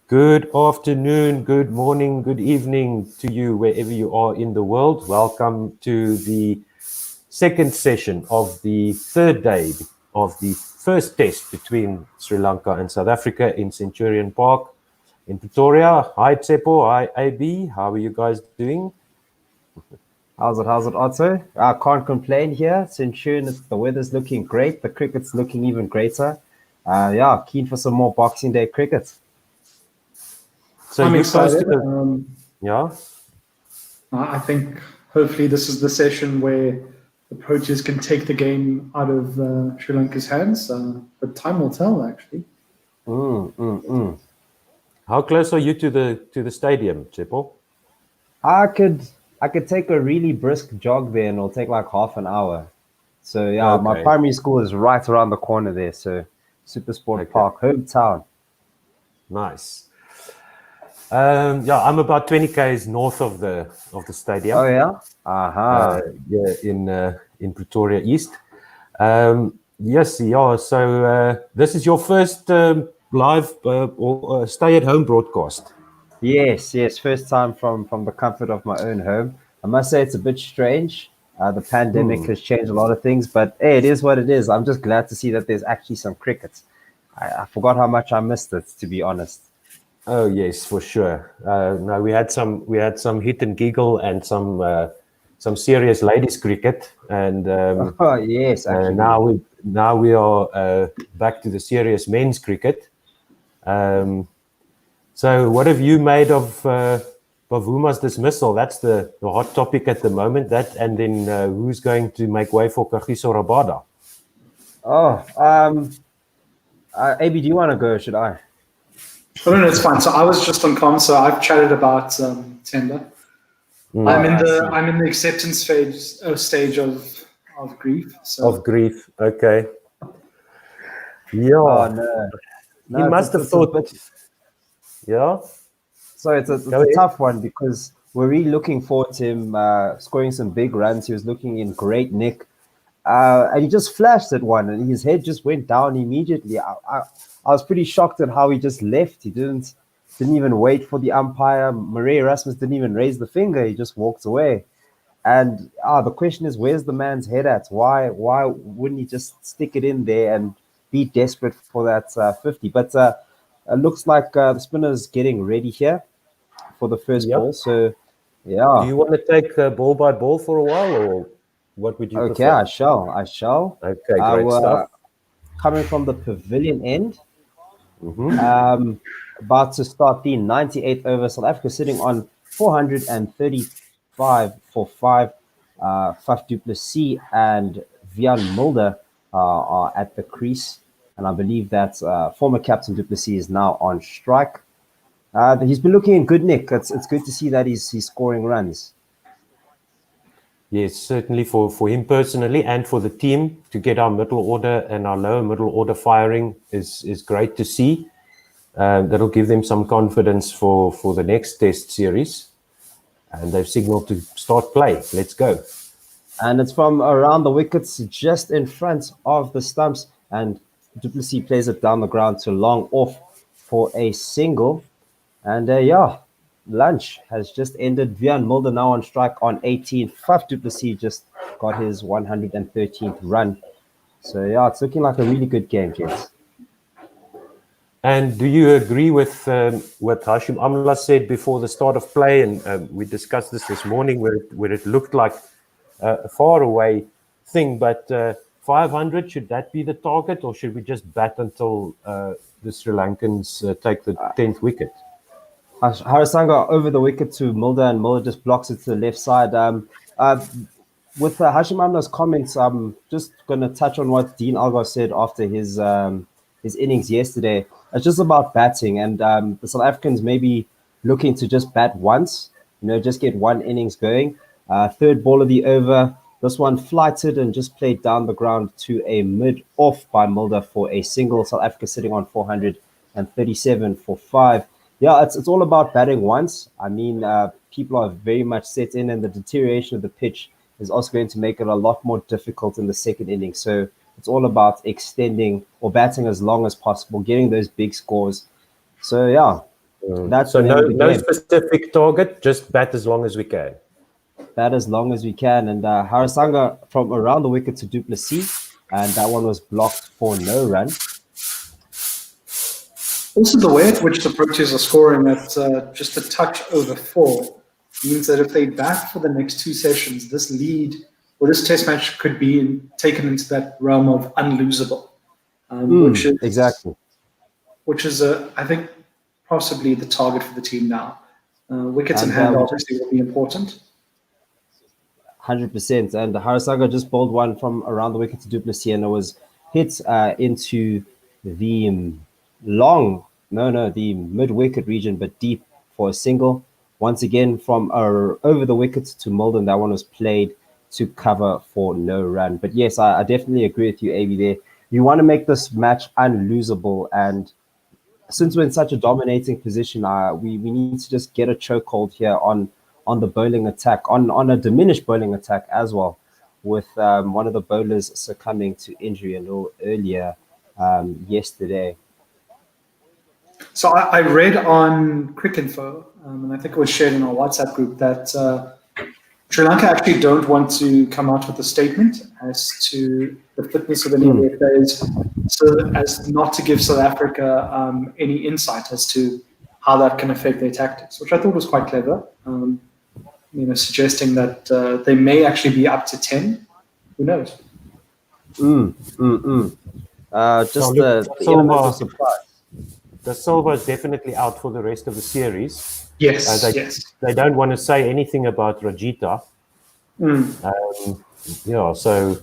Good afternoon, good morning, good evening to you wherever you are in the world. Welcome to the second session of the third day of the first test between Sri Lanka and South Africa in Centurion Park in Pretoria. Hi Tsepo, hi AB, how are you guys doing? How's it, Otto? I can't complain here. Centurion, the weather's looking great. The cricket's looking even greater. Keen for some more Boxing Day cricket. So I'm you excited. posted yeah. I think hopefully this is the session where the Proteas can take the game out of Sri Lanka's hands. But time will tell, actually. How close are you to the stadium, Tsepo? I could take a really brisk jog there, and it'll take like half an hour. So yeah, my Okay. primary school is right around the corner there. So Supersport Park, hometown. Nice. I'm about 20 k's north of the stadium. Oh yeah. In Pretoria East. Yes, yeah. So this is your first live or stay-at-home broadcast. Yes. First time from the comfort of my own home. I must say it's a bit strange. The pandemic has changed a lot of things, but hey, it is what it is. I'm just glad to see that there's actually some cricket. I forgot how much I missed it, to be honest. Oh yes, for sure. No, we had some hit and giggle and some serious ladies cricket, and Yes, actually. now we are back to the serious men's cricket. So what have you made of Bavuma's dismissal? That's the hot topic at the moment. That, and then who's going to make way for Kagiso Rabada? AB, do you want to go? Or should I? Oh, no, it's fine. So I was just on comm, so I've chatted about tender. I'm in the acceptance stage of grief. So. Of grief, okay. Yeah. Oh, no. He must have thought. Yeah. So it's a tough one because we're really looking forward to him scoring some big runs. He was looking in great nick. And he just flashed at one, and his head just went down immediately. I was pretty shocked at how he just left. He didn't even wait for the umpire. Marais Erasmus didn't even raise the finger. He just walked away. And the question is, where's the man's head at? Why wouldn't he just stick it in there and be desperate for that 50? But it looks like the spinner's getting ready here for the first ball. So, yeah. Do you want to take ball by ball for a while, or what would you prefer? Okay, I shall. Okay, great stuff. Coming from the pavilion end, about to start the 98th over. South Africa sitting on 435 for 5. Faf du Plessis and Vian Mulder are at the crease. And I believe that former captain du Plessis is now on strike. He's been looking in good nick. It's good to see that he's scoring runs. Yes, certainly for him personally and for the team to get our middle order and our lower middle order firing is great to see. That'll give them some confidence for the next test series. And they've signaled to start play. Let's go. And it's from around the wickets, just in front of the stumps. And du Plessis plays it down the ground to long off for a single. And lunch has just ended. Vian Mulder now on strike on 18. Faf du Plessis just got his 113th run. So it's looking like a really good game, kids. And do you agree with what Hashim Amla said before the start of play? And we discussed this morning where it looked like a far away thing, but 500, should that be the target, or should we just bat until the Sri Lankans take the 10th wicket? Harasanga over the wicket to Mulder, and Mulder just blocks it to the left side. With Hashim Amla's comments, I'm just going to touch on what Dean Algar said after his innings yesterday. It's just about batting, and the South Africans may be looking to just bat once, just get one innings going. Third ball of the over, this one flighted and just played down the ground to a mid-off by Mulder for a single. South Africa sitting on 437 for 5. Yeah, it's all about batting once. I mean, people are very much set in, and the deterioration of the pitch is also going to make it a lot more difficult in the second inning. So it's all about extending or batting as long as possible, getting those big scores. So yeah, That's So the name of the no game. specific target, just bat as long as we can. Bat as long as we can. And Harasanga from around the wicket to Duplessis, and that one was blocked for no run. Also, the way at which the Proteas are scoring at just a touch over 4 means that if they bat for the next 2 sessions, this lead or this test match could be taken into that realm of unlosable, which is exactly. Which is, I think, possibly the target for the team now. Wickets in hand obviously will be important. 100%. And Harasanga just bowled one from around the wicket to Duplessis, and it was hit into the the mid-wicket region, but deep for a single. Once again, from over the wicket to Mulden, that one was played to cover for no run. But yes, I definitely agree with you, AB, there. You want to make this match unlosable, and since we're in such a dominating position, we need to just get a chokehold here on the bowling attack, on a diminished bowling attack as well, with one of the bowlers succumbing to injury a little earlier yesterday. So I read on Cricinfo, and I think it was shared in our WhatsApp group, that Sri Lanka actually don't want to come out with a statement as to the fitness of any of their players, so as not to give South Africa any insight as to how that can affect their tactics, which I thought was quite clever. Suggesting that they may actually be up to 10. Who knows? Just the element of surprise. The Silva is definitely out for the rest of the series. Yes, they don't want to say anything about Rajita. So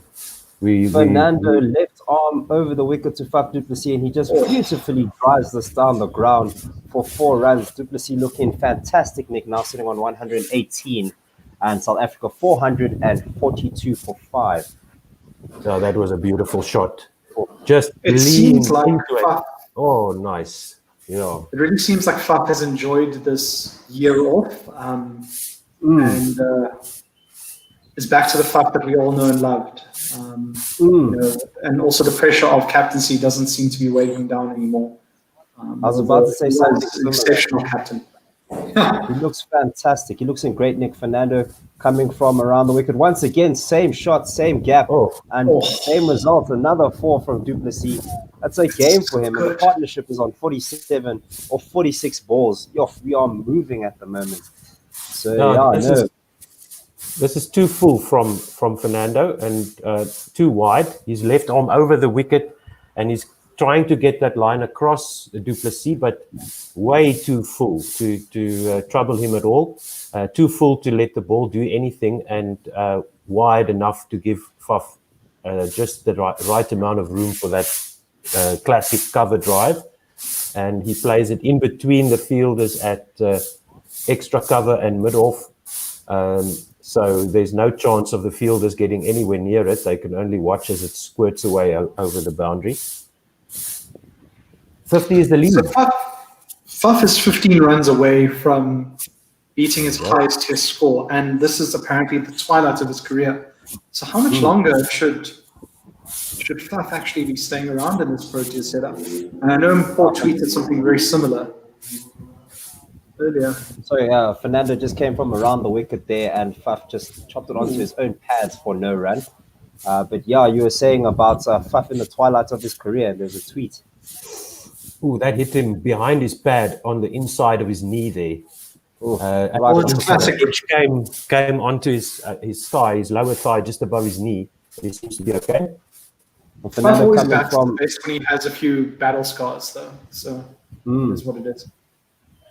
Fernando left arm over the wicket to Faf Duplessis, and he just beautifully drives this down the ground for 4 runs. Duplessis looking fantastic, Nick, now sitting on 118, and South Africa 442 for 5. So that was a beautiful shot. Just it seems like Oh, nice. Yeah. It really seems like Faf has enjoyed this year off, and is back to the Faf that we all know and loved. And also the pressure of captaincy doesn't seem to be weighing down anymore. I was about to say something similar. Exceptional captain. He looks fantastic. He looks in great nick. Fernando coming from around the wicket. Once again, same shot, same gap, same result. Another 4 from Duplessis. That's a game for him. And the partnership is on 47 or 46 balls. We are moving at the moment. So, this is too full from Fernando and too wide. His left arm over the wicket, and he's trying to get that line across Duplessis, but way too full to trouble him at all. Too full to let the ball do anything, and wide enough to give Faf just the right amount of room for that classic cover drive. And he plays it in between the fielders at extra cover and mid-off. So there's no chance of the fielders getting anywhere near it. They can only watch as it squirts away over the boundary. 50 is the lead. So Faf is 15 runs away from beating his highest test score, and this is apparently the twilight of his career. So how much longer should Faf actually be staying around in this Proteas setup? And I know Paul tweeted something very similar earlier. Sorry, Fernando just came from around the wicket there, and Faf just chopped it onto his own pads for no run. But yeah, you were saying about Faf in the twilight of his career. There's a tweet. Ooh, that hit him behind his pad on the inside of his knee there. It's a classic. Which came onto his thigh, his lower thigh, just above his knee. He seems to be okay. Faf always bats the best when he has a few battle scars, though. So is what it is.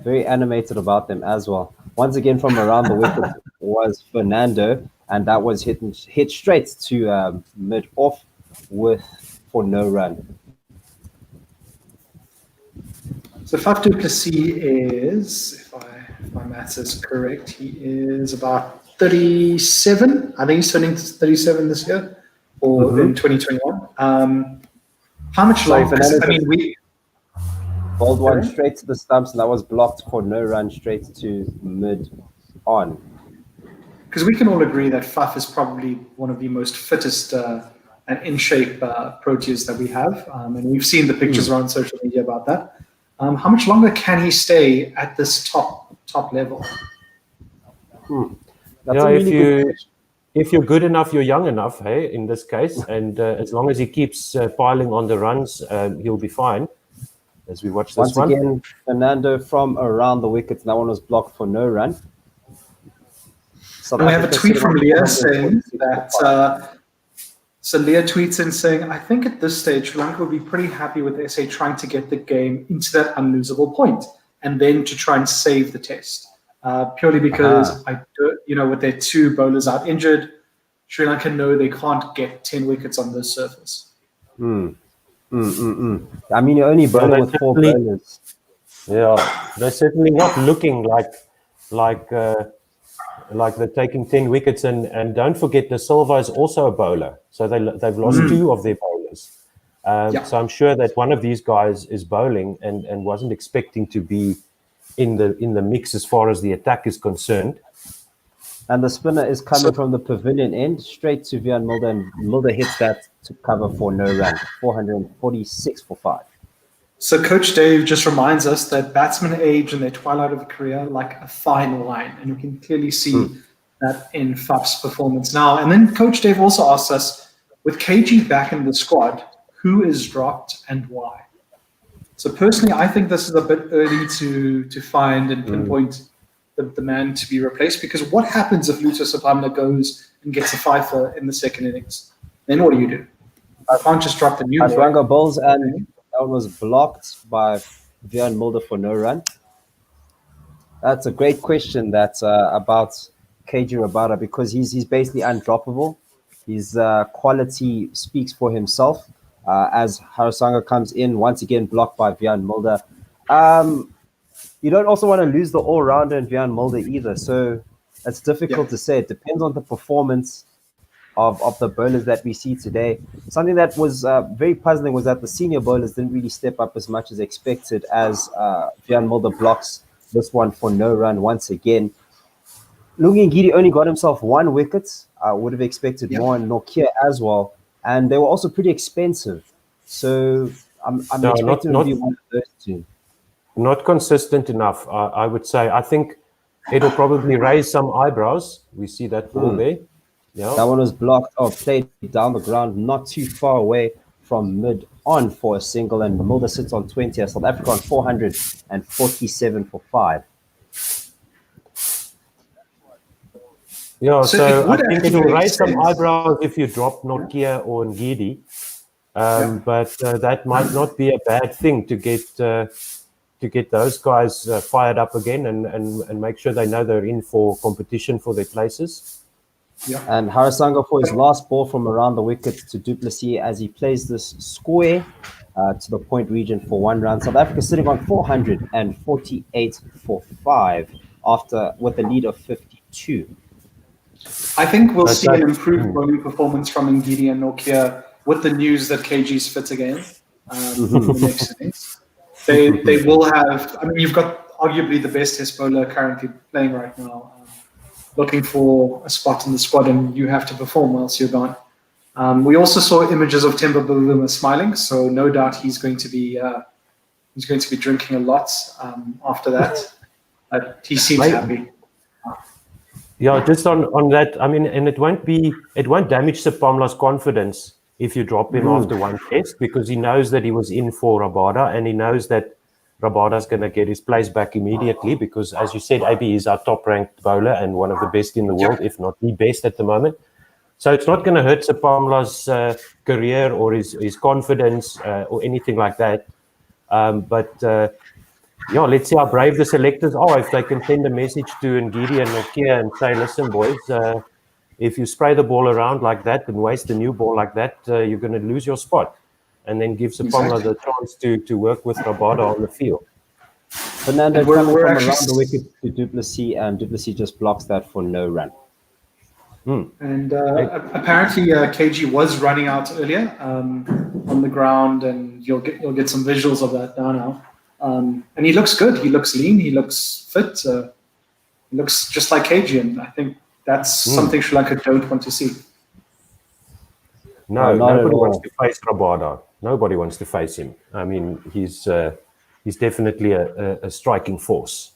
Very animated about them as well. Once again, from around the wicket was Fernando, and that was hit straight to mid-off for no run. So Faf Duplessis is, if my maths is correct, he is about 37. I think he's turning 37 this year, or in 2021. How much longer? I mean, we bowled one straight to the stumps, and that was blocked for no run, straight to mid-on. Because we can all agree that Faf is probably one of the most fittest and in-shape Proteas that we have, and we've seen the pictures around social media about that. How much longer can he stay at this top level? That's a really good question. if you're good enough, you're young enough, hey, in this case, and as long as he keeps piling on the runs, he'll be fine. As we watch this Once one. again, Fernando from around the wickets. That one was blocked for no run. And we have a tweet from Leah saying that. So Leah tweets in saying, I think at this stage, Sri Lanka would be pretty happy with SA trying to get the game into that unlosable point and then to try and save the test. Purely because, with their two bowlers out injured, Sri Lanka know they can't get 10 wickets on this surface. I mean, you're only bowling with 4 bowlers. Yeah, they're certainly not looking like they're taking 10 wickets, and don't forget the Silva is also a bowler, so they've lost 2 of their bowlers. So I'm sure that one of these guys is bowling and wasn't expecting to be in the mix as far as the attack is concerned. And the spinner is coming from the pavilion end straight to Vian Mulder, and Mulder hits that to cover for no run, 446 for 5. So Coach Dave just reminds us that batsmen age in their twilight of a career like a fine wine, and we can clearly see that in Faf's performance now. And then Coach Dave also asks us, with KG back in the squad, who is dropped and why? So personally, I think this is a bit early to find and pinpoint the man to be replaced, because what happens if Luther Sapamla goes and gets a fifer in the second innings? Then what do you do? I can't just drop the new boy. Asranga bowls, and that was blocked by Vian Mulder for no run. That's a great question that's about KG Rabada, because he's basically undroppable. His quality speaks for himself. As Harasanga comes in, once again blocked by Vian Mulder. You don't also want to lose the all-rounder in Vian Mulder either, so it's difficult to say. It depends on the performance of the bowlers that we see today. Something that was very puzzling was that the senior bowlers didn't really step up as much as expected, as Vian Mulder blocks this one for no run once again. Lungi Ngidi only got himself 1 wicket. I would have expected more, and Nokia as well. And they were also pretty expensive. So I'm expecting to be one of those 2. Not consistent enough, I would say. I think it'll probably raise some eyebrows. We see that ball there. Yeah. That one was blocked or played down the ground, not too far away from mid on for a single, and Mulder sits on 20. South Africa on 447 for 5. Yeah, so I think it will raise some eyebrows if you drop Nokia or Ngidi, but that might not be a bad thing to get those guys fired up again and make sure they know they're in for competition for their places. Yeah. And Harasanga for his last ball from around the wicket to Du Plessis as he plays this square to the point region for 1 run. South Africa sitting on 448 for 5 with a lead of 52. I think we'll see an improved bowling performance from Ngidi and Nokia with the news that KG's fit again in the next innings. They will have, I mean, you've got arguably the best Test bowler currently playing right now, looking for a spot in the squad, and you have to perform whilst you're gone. We also saw images of Temba Bavuma smiling, so no doubt he's going to be drinking a lot after that. He seems happy. Yeah, just on that, I mean, and it won't damage Sapamla's confidence if you drop him after 1 test, because he knows that he was in for Rabada, and he knows that Rabada's going to get his place back immediately, because, as you said, AB is our top-ranked bowler and one of the best in the world, if not the best at the moment. So it's not going to hurt Sapamla's career or his confidence or anything like that. Let's see how brave the selectors are if they can send a message to Ngidi and Nokia and say, listen, boys, if you spray the ball around like that and waste a new ball like that, you're going to lose your spot. And then give Sapamla the chance to work with Rabada on the field. Fernando coming from around the wicket to Du Plessis, and Du Plessis just blocks that for no run. And apparently KG was running out earlier on the ground, and you'll get some visuals of that now. And he looks good. He looks lean. He looks fit. He looks just like KG, and I think that's something Sri Lanka don't want to see. No, nobody wants to face Rabada. Nobody wants to face him. I mean, he's he's definitely a striking force.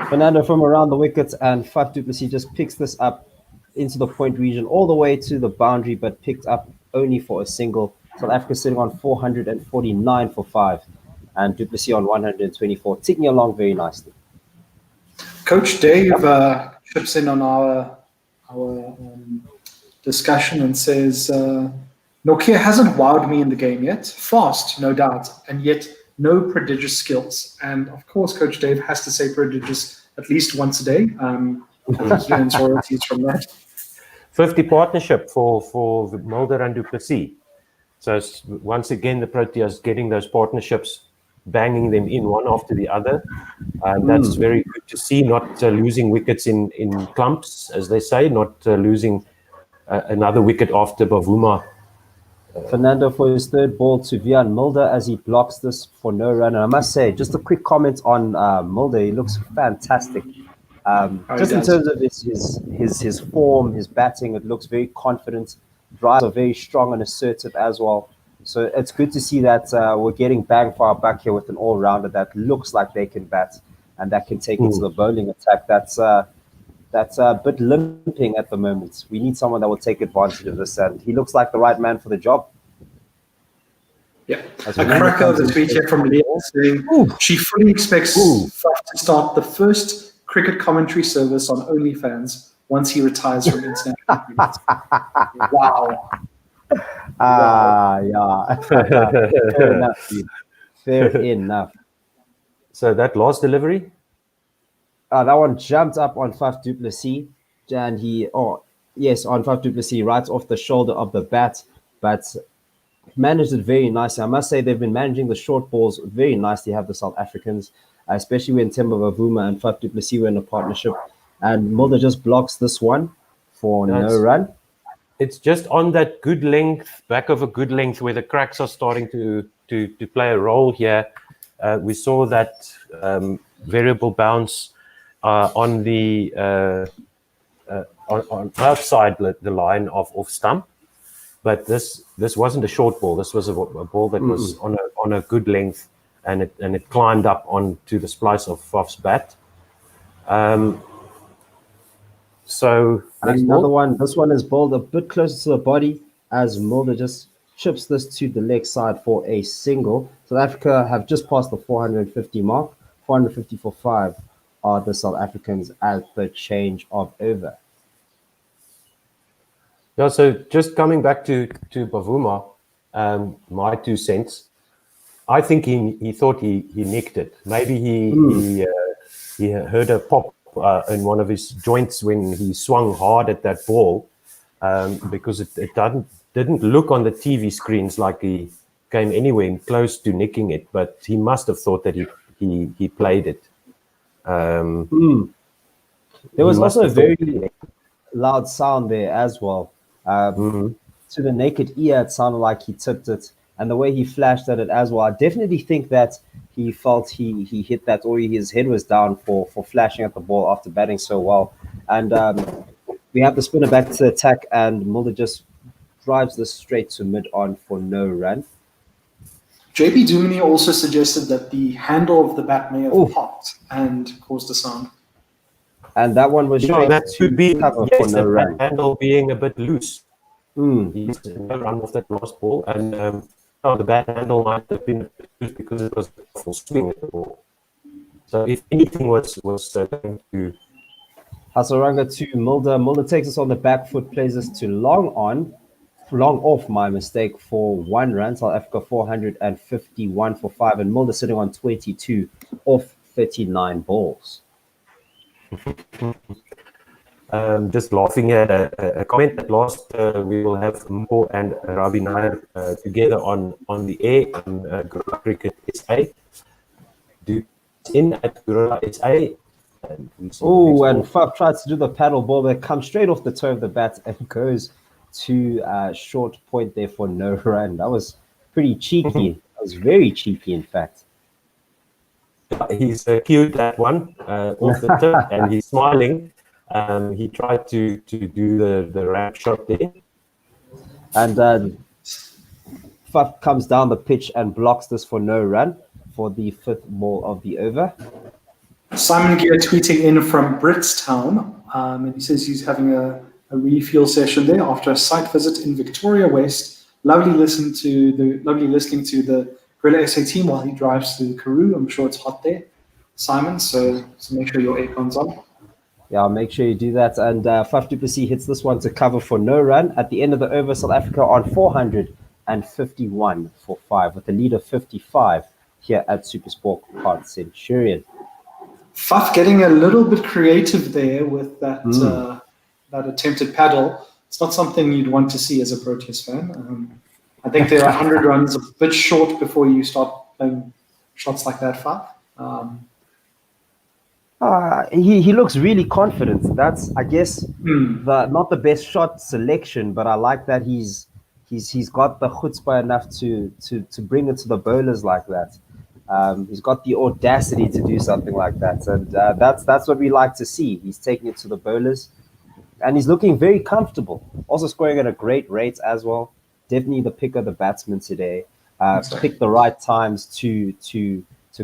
Fernando from around the wickets, and Faf du Plessis just picks this up into the point region, all the way to the boundary, but picked up only for a single. South Africa sitting on 449 for 5, and du Plessis on 124, ticking along very nicely. Coach Dave chips in on our discussion and says, Nokia hasn't wowed me in the game yet. Fast, no doubt, and yet no prodigious skills. And of course, Coach Dave has to say prodigious at least once a day. I think he earns royalties from that. 50 partnership for Mulder and du Plessis. So once again, the Proteas getting those partnerships, banging them in one after the other. That's very good to see, not losing wickets in clumps, as they say, not losing another wicket after Bavuma. Fernando for his third ball to Vian Mulder as he blocks this for no run. And I must say, just a quick comment on Mulder. He looks fantastic. Just in terms of his form, his batting, it looks very confident. Drives are very strong and assertive as well. So it's good to see that we're getting bang for our buck here with an all-rounder that looks like they can bat and that can take it to the bowling attack. That's a bit limping at the moment. We need someone that will take advantage of this, and he looks like the right man for the job. Yeah, a cracker of the tweet here from Leah saying she fully expects Faf to start the first cricket commentary service on OnlyFans once he retires from international cricket. Wow. Yeah. Fair enough, dude. Fair enough. So that last delivery? That one jumped up on Faf du Plessis, and on Faf du Plessis, right off the shoulder of the bat, but managed it very nicely. I must say they've been managing the short balls very nicely, have the South Africans, especially when Temba Bavuma and Faf du Plessis were in a partnership. And Mulder just blocks this one for no run. It's just on that good length, back of a good length, where the cracks are starting to play a role here. We saw that variable bounce on the on outside the line of off stump, but this wasn't a short ball. This was a ball that was on a good length, and it climbed up onto the splice of Faf's bat. So another one. This one is bowled a bit closer to the body as Mulder just chips this to the leg side for a single. South Africa have just passed the 450 mark. 450 for 5 are the South Africans at the change of over. Yeah, so just coming back to Bavuma, my 2 cents. I think he thought he nicked it. Maybe he heard a pop in one of his joints when he swung hard at that ball, because it didn't look on the TV screens like he came anywhere close to nicking it, but he must have thought that he played it. There was also a very loud sound there as well. To the naked ear, it sounded like he tipped it, and the way he flashed at it as well. I definitely think that he felt he hit that, or his head was down for flashing at the ball after batting so well. And we have the spinner back to attack, and Mulder just drives this straight to mid-on for no run. JP Duminy also suggested that the handle of the bat may have popped and caused a sound. And that one was straight that to could be cover for no run. handle being a bit loose. He's no run off that last ball, and the bat handle might have been loose because it was a full swing at the ball. So if anything was going to Hasaranga to Mulder. Mulder takes us on the back foot, plays us to long off, my mistake, for 1 run. South Africa 451 for 5, and Mulder sitting on 22 off 39 balls. Just laughing at a comment that last we will have Mpo and Ravi Nair together on the air on Guerilla Cricket SA. In at Guerilla SA. And Faf tries to do the paddle ball that comes straight off the toe of the bat and goes to short point there for no run. That was pretty cheeky. That was very cheeky, in fact. He's cute, that one, off the tip, and he's smiling. He tried to do the ramp shot there. And Faf comes down the pitch and blocks this for no run. for the fifth ball of the over. Simon Gear tweeting in from Britstown, and he says he's having a refuel session there after a site visit in Victoria West. Lovely listening to the Guerilla SA team while he drives through Karoo. I'm sure it's hot there, Simon. So make sure your aircon's on. Yeah, make sure you do that. And Faf du Plessis hits this one to cover for no run. At the end of the over, South Africa on 451 for 5 with a lead of 55 here at Supersport Pod Centurion. Faf getting a little bit creative there with that that attempted paddle. It's not something you'd want to see as a Proteas fan. I think there are 100 runs a bit short before you start playing shots like that, Faf. He looks really confident. That's, I guess, not the best shot selection, but I like that he's got the chutzpah enough to bring it to the bowlers like that. He's got the audacity to do something like that, and that's what we like to see. He's taking it to the bowlers, and he's looking very comfortable. Also scoring at a great rate as well. Definitely the pick of the batsman today. Picked the right times to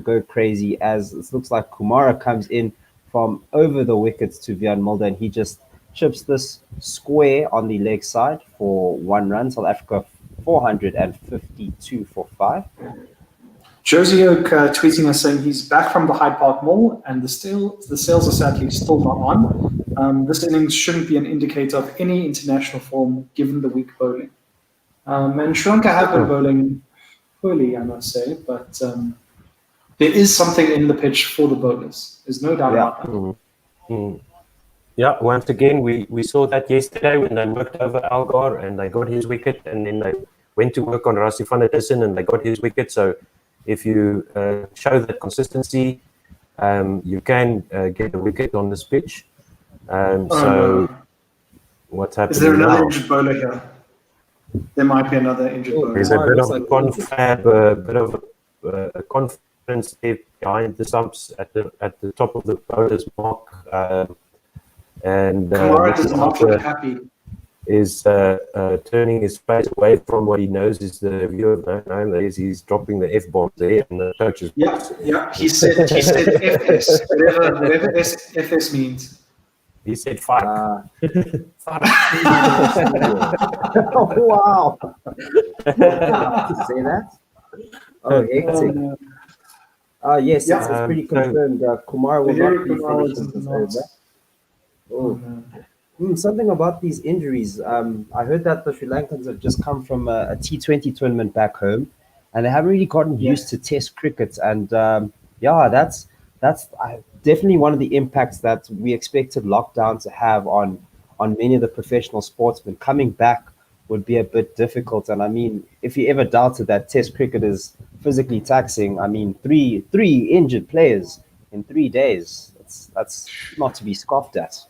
go crazy, as it looks like Kumara comes in from over the wickets to Wiaan Mulder, and he just chips this square on the leg side for 1 run. South Africa 452 for 5. Jersey Oak tweeting us saying he's back from the Hyde Park Mall and the sales are sadly still not on. This innings shouldn't be an indicator of any international form given the weak bowling. And Sri Lanka have been bowling poorly, I must say, but there is something in the pitch for the bowlers. There's no doubt about that. Yeah, once again, we saw that yesterday when they worked over Algar and they got his wicket, and then they went to work on Rassie van der Dussen and they got his wicket. So if you show that consistency, you can get a wicket on this pitch. What's happening Is there another now? injured bowler here? There might be another injured bowler. There's a bit of a confab, a bit of a confidence there behind the stumps at the top of the bowler's mark. Kumara does not look happy. Is turning his face away from what he knows is the view of no. He's dropping the F-bomb there, and the coach is... Yeah. He said FS, whatever FS means. He said fuck. Oh, wow. To say that? Oh, hectic. Yes, it's pretty confirmed. Kumar will not be finishing this over. Something about these injuries. I heard that the Sri Lankans have just come from a T20 tournament back home, and they haven't really gotten used to Test cricket. And that's definitely one of the impacts that we expected lockdown to have on many of the professional sportsmen. Coming back would be a bit difficult. And I mean, if you ever doubted that Test cricket is physically taxing, I mean, three injured players in 3 days. That's not to be scoffed at.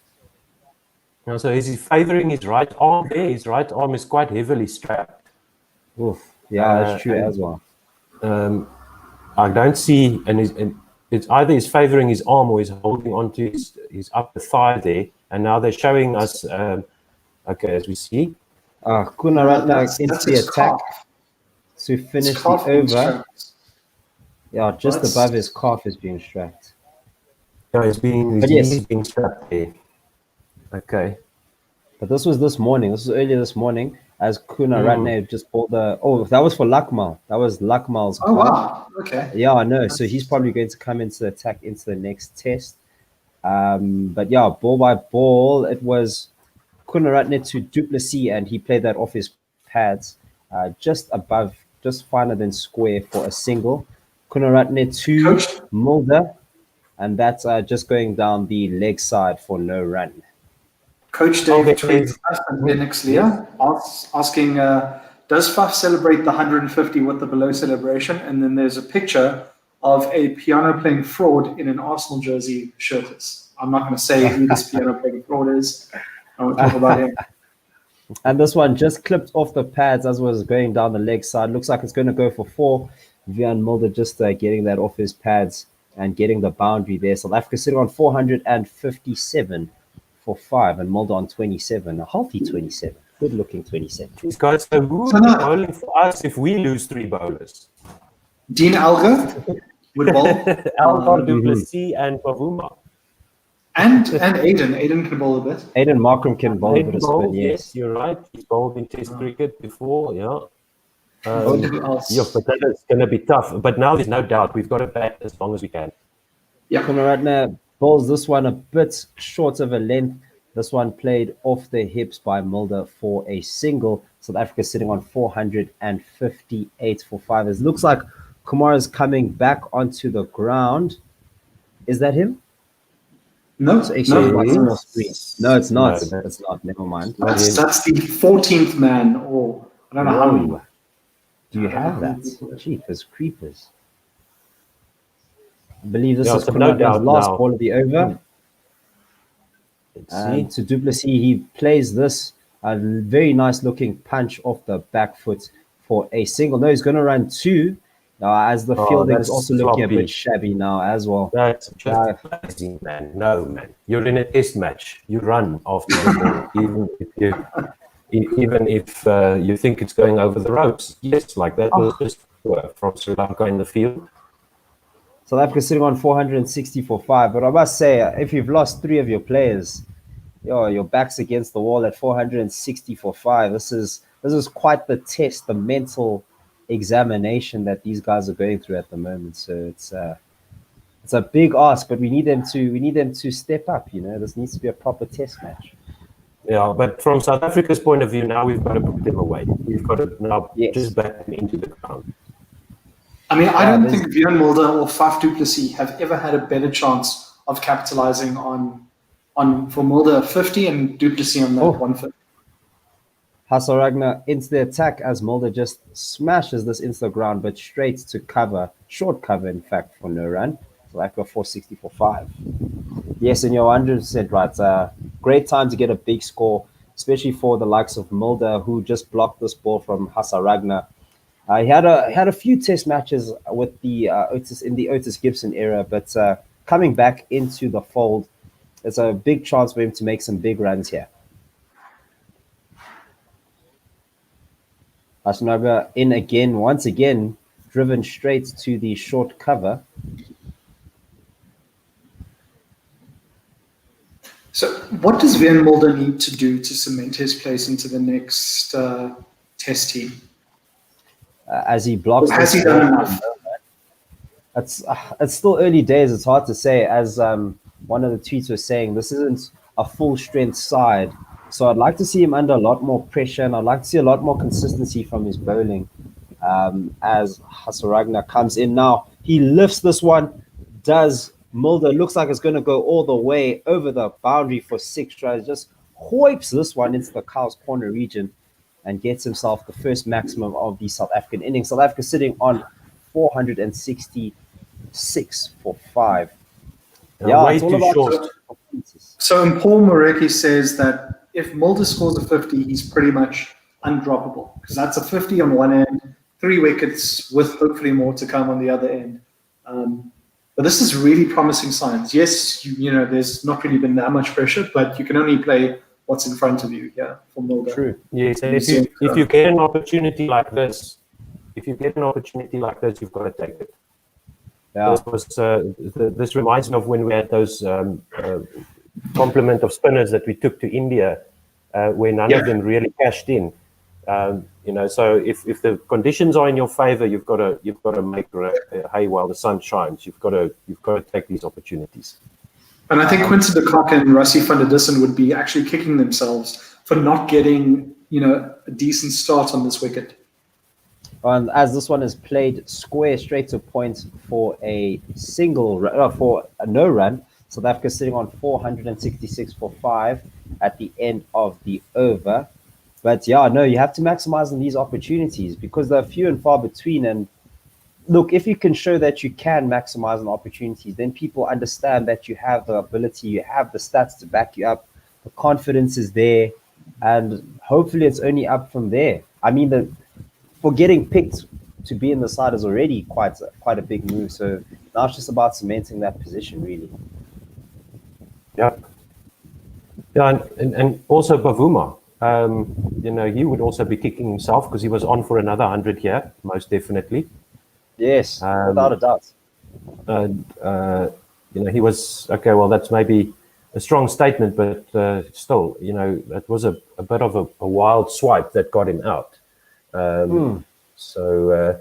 So is he favouring his right arm there? His right arm is quite heavily strapped. Oof. Yeah, that's true as well. I don't see, and it's either he's favouring his arm or he's holding onto his upper thigh there. And now they're showing us, okay, as we see. Kunaratna against the attack to finish the over. Yeah, just above his calf is being strapped. Yeah, he's being strapped there. Okay. But this was this morning. This was earlier this morning as Kunaratne just bought the... Oh, that was for Lakmal. That was Lakmal's call. Oh, wow. Okay. Yeah, I know. So he's probably going to come into the attack into the next test. But yeah, ball by ball, it was Kunaratne to du Plessis, and he played that off his pads just finer than square for a single. Kunaratne to Mulder, and that's just going down the leg side for no run. Coach Dave tweets us and Lennox Leah asking, does Faf celebrate the 150 with the below celebration? And then there's a picture of a piano playing fraud in an Arsenal jersey shirtless. I'm not going to say who this piano playing fraud is. I won't talk about him. And this one just clipped off the pads as was going down the leg side. Looks like it's going to go for 4. Wiaan Mulder just getting that off his pads and getting the boundary there. South Africa sitting on 457 for 5, and Mulder on 27. A healthy 27. Good looking 27. These guys, so who is bowling for us if we lose 3 bowlers? Dean Alga would bowl. Algar, Du Plessis, and Pavuma. And Aiden. Aiden can bowl a bit. Aiden Markham can bowl a bit Hayden of bowled, spin, yes. you're right. He's bowled in Test cricket before, yeah. Who else? Yeah, but that's going to be tough. But now there's no doubt we've got to bat as long as we can. Yeah. Kunaratne bowls this one a bit short of a length. This one played off the hips by Mulder for a single. South Africa sitting on 458 for 5. It looks like Kumar is coming back onto the ground. Is that him? No, So actually, no, no, it's not. No, It's not. Never mind. that's the 14th man, or I don't know how many. Whoa. Do you have that? Jeepers creepers. I believe this Yeah, is so no Kunaratne's doubt last now. ball of the over. Let's And see. to Du Plessis, he plays this a very nice looking punch off the back foot for a single. No, he's going to run 2. Now, as the fielding is that's also looking a sloppy. bit shabby now as well. That's just lazy, man. No, man. You're in a test match. You run after the ball, even if you think it's going over the ropes. Yes, like that was just from Sri Lanka in the field. South Africa sitting on 460 for 5. But I must say, if you've lost 3 of your players, your back's against the wall at 460 for 5. This is quite the test, the mental examination that these guys are going through at the moment. So it's a big ask, but we need them to step up. This needs to be a proper test match. Yeah, but from South Africa's point of view, now we've got to put them away. We've got to now just back them into the ground. I mean, I don't think Björn Mulder or Faf du Plessis have ever had a better chance of capitalizing on for Mulder 50 and Du Plessis on that 150. Hasaragna into the attack as Mulder just smashes this into the ground, but straight to cover, short cover, in fact, for no run. So Africa 460 for 5. Yes, and you're 100% right. Great time to get a big score, especially for the likes of Mulder, who just blocked this ball from Hasaragna. He had a few test matches with the Otis Gibson era, but coming back into the fold, it's a big chance for him to make some big runs here. Hasaragna in again, once again, driven straight to the short cover. So what does Björn Mulder need to do to cement his place into the next test team? As he blocks, has he done enough? It's still early days. It's hard to say. As one of the tweets was saying, this isn't a full strength side, so I'd like to see him under a lot more pressure, and I'd like to see a lot more consistency from his bowling. As Hasaragna comes in now, he lifts this one. Does Mulder looks like it's going to go all the way over the boundary for 6 tries? Just hoips this one into the cow's corner region and gets himself the first maximum of the South African innings. South Africa sitting on 466 for 5. Yeah, way it's all too about short. So Paul Morecki says that if Mulder scores a 50, he's pretty much undroppable, because that's a 50 on one end, 3 wickets with hopefully more to come on the other end. But this is really promising signs. Yes, there's not really been that much pressure, but you can only play what's in front of you here for Mulder. True. Yes, and if you get an opportunity like this, you've got to take it. Yeah. This reminds me of when we had those complement of spinners that we took to India, where none of them really cashed in. So if the conditions are in your favor, you've got to make hay while the sun shines. You've got to take these opportunities. And I think Quinton de Kock and Rassie van der Dussen would be actually kicking themselves for not getting a decent start on this wicket. And as this one is played square straight to point for a for a no run, South Africa sitting on 466 for 5 at the end of the over. But you have to maximize on these opportunities because they're few and far between. And look, if you can show that you can maximize on opportunities, then people understand that you have the ability, you have the stats to back you up, the confidence is there, and hopefully it's only up from there. I mean, for getting picked to be in the side is already quite a big move. So now it's just about cementing that position, really. Yeah. Yeah, and also Pavuma. He would also be kicking himself because he was on for another 100 here, most definitely. Yes, without a doubt. He was okay. Well, that's maybe a strong statement, but still, it was a bit of a wild swipe that got him out. So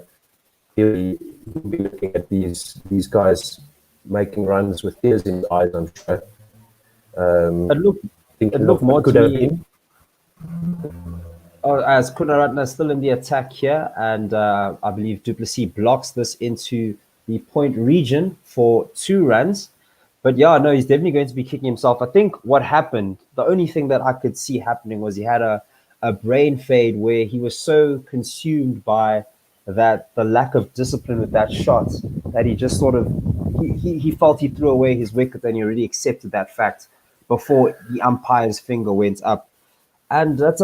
he'll be looking at these guys making runs with tears in his eyes, I'm sure. It looked more to me. As Kunaratna is still in the attack here, and I believe Du Plessis blocks this into the point region for 2 runs. But yeah, no, he's definitely going to be kicking himself. I think what happened, the only thing that I could see happening was he had a brain fade where he was so consumed by the lack of discipline with that shot that he just sort of, he felt he threw away his wicket, and he already accepted that fact before the umpire's finger went up. And that's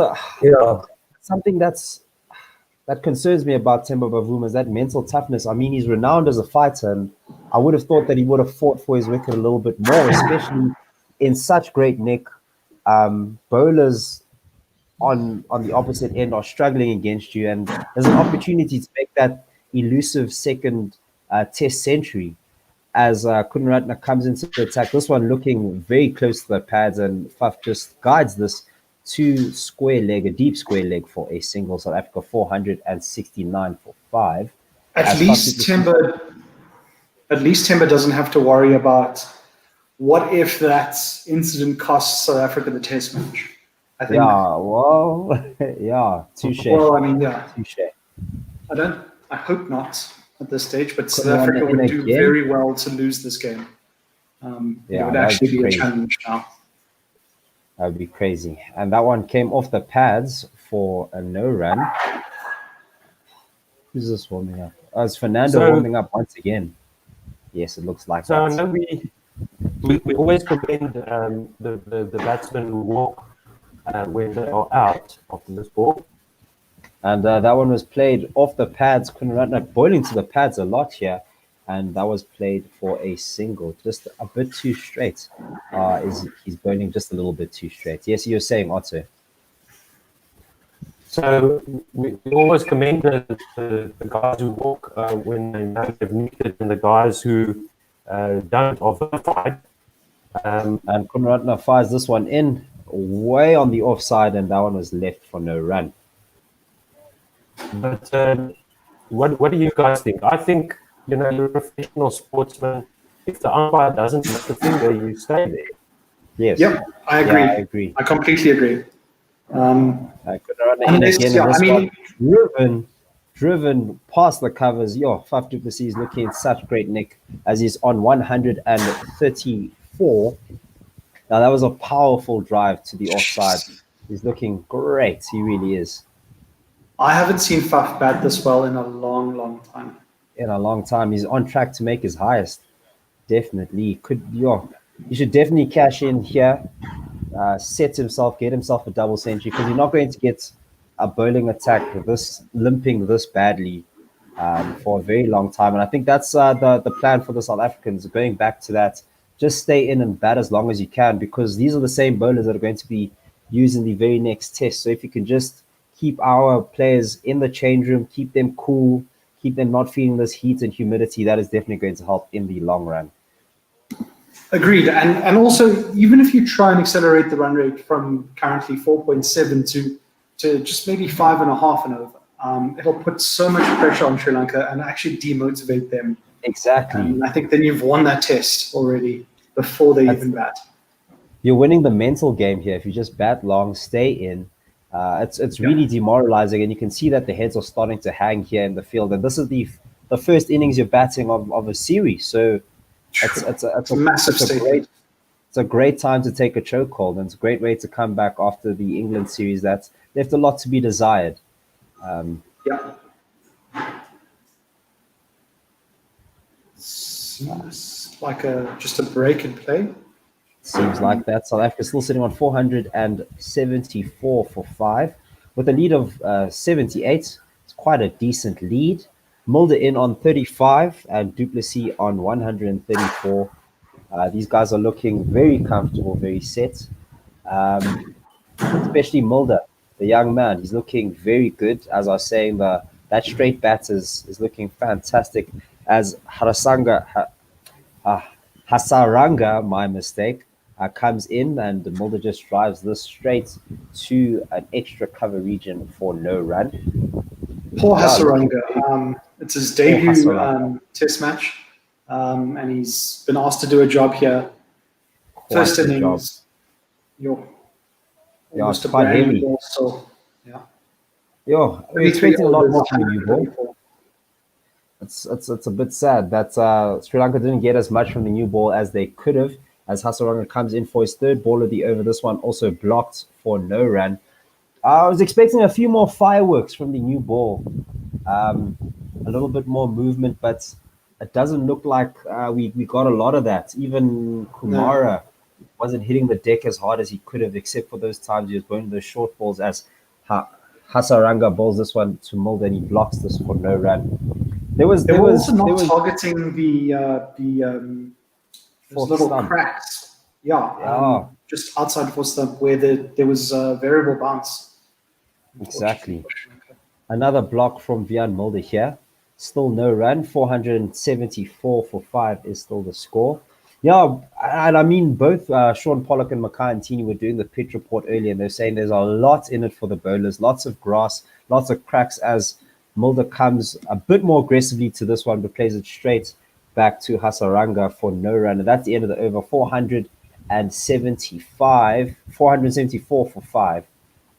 something that concerns me about Temba Bavuma, is that mental toughness. I mean, he's renowned as a fighter, and I would have thought that he would have fought for his wicket a little bit more, especially in such great nick. Bowlers on the opposite end are struggling against you, and there's an opportunity to make that elusive second test century as Kunaratna comes into the attack. This one looking very close to the pads, and Faf just guides this to square leg, a deep square leg for a single. South Africa 469 for 5. At least Temba doesn't have to worry about what if that incident costs South Africa the test match. I think. Yeah, well, yeah, touche. Well, I mean, yeah, touche. I hope not at this stage, but South Africa would do very well to lose this game. It would actually be a challenge now. That would be crazy. And that one came off the pads for a no run. Who's this warming up? Oh, it's Fernando warming up once again. Yes, it looks like that. So I know we always commend the batsmen who walk when they are out after this ball. And that one was played off the pads. Kunaratna boiling to the pads a lot here. And that was played for a single, just a bit too straight. He's bowling just a little bit too straight. Yes, you're saying, Otto. So we always commend the guys who walk when they know they've needed, and the guys who don't are vilified. And Kunaratna fires this one in way on the offside, and that one was left for no run. But what do you guys think? I think, you're a professional sportsman. If the umpire doesn't lift the finger, you stay there. Yes. Yep, I agree. Yeah, I agree. I completely agree. Driven past the covers. Faf du Plessis is looking in such great nick as he's on 134. Now that was a powerful drive to the offside. He's looking great. He really is. I haven't seen Faf bat this well in a long, long time. He's on track to make his highest. Definitely. He should definitely cash in here, get himself a double century, because you're not going to get a bowling attack limping this badly for a very long time. And I think that's the plan for the South Africans, going back to that. Just stay in and bat as long as you can, because these are the same bowlers that are going to be used in the very next test. So if you can just keep our players in the change room, keep them cool, keep them not feeling this heat and humidity, that is definitely going to help in the long run. Agreed. And also, even if you try and accelerate the run rate from currently 4.7 to just maybe 5.5 and over, it'll put so much pressure on Sri Lanka and actually demotivate them. Exactly. And I think then you've won that test already before they even bat. You're winning the mental game here. If you just bat long, stay in, it's really demoralizing, and you can see that the heads are starting to hang here in the field. And this is the first innings you're batting of a series, so it's a massive statement. It's a great time to take a chokehold, and it's a great way to come back after the England series that's left a lot to be desired. Seems like just a break in play. Seems like that. South Africa still sitting on 474 for 5 with a lead of 78. It's quite a decent lead. Mulder in on 35 and Du Plessis on 134. These guys are looking very comfortable, very set. Especially Mulder, the young man. He's looking very good. As I was saying, that that straight bat is looking fantastic as Hasaranga, my mistake, comes in and Mulder just drives this straight to an extra cover region for no run. Poor Hasaranga. It's his debut test match, and he's been asked to do a job here. First innings, almost a brand new ball still. Yeah. We're expecting a lot more from the new ball. It's a bit sad that Sri Lanka didn't get as much from the new ball as they could have, as Hasaranga comes in for his third ball of the over. This one also blocked for no run. I was expecting a few more fireworks from the new ball, a little bit more movement, but it doesn't look like we got a lot of that. Even Kumara wasn't hitting the deck as hard as he could have, except for those times he was going those short balls as Hasaranga bowls this one to Mulder and he blocks this for no run. They were also not targeting the little stump. cracks. Just outside fourth stump where there was a variable bounce. Exactly. Another block from Vian Mulder here. Still no run. 474 for 5 is still the score. Yeah, and I mean, both Sean Pollock and Mackay and Tini were doing the pitch report earlier, and they're saying there's a lot in it for the bowlers. Lots of grass, lots of cracks as Mulder comes a bit more aggressively to this one, but plays it straight back to Hasaranga for no run. And that's the end of the over. 474 for 5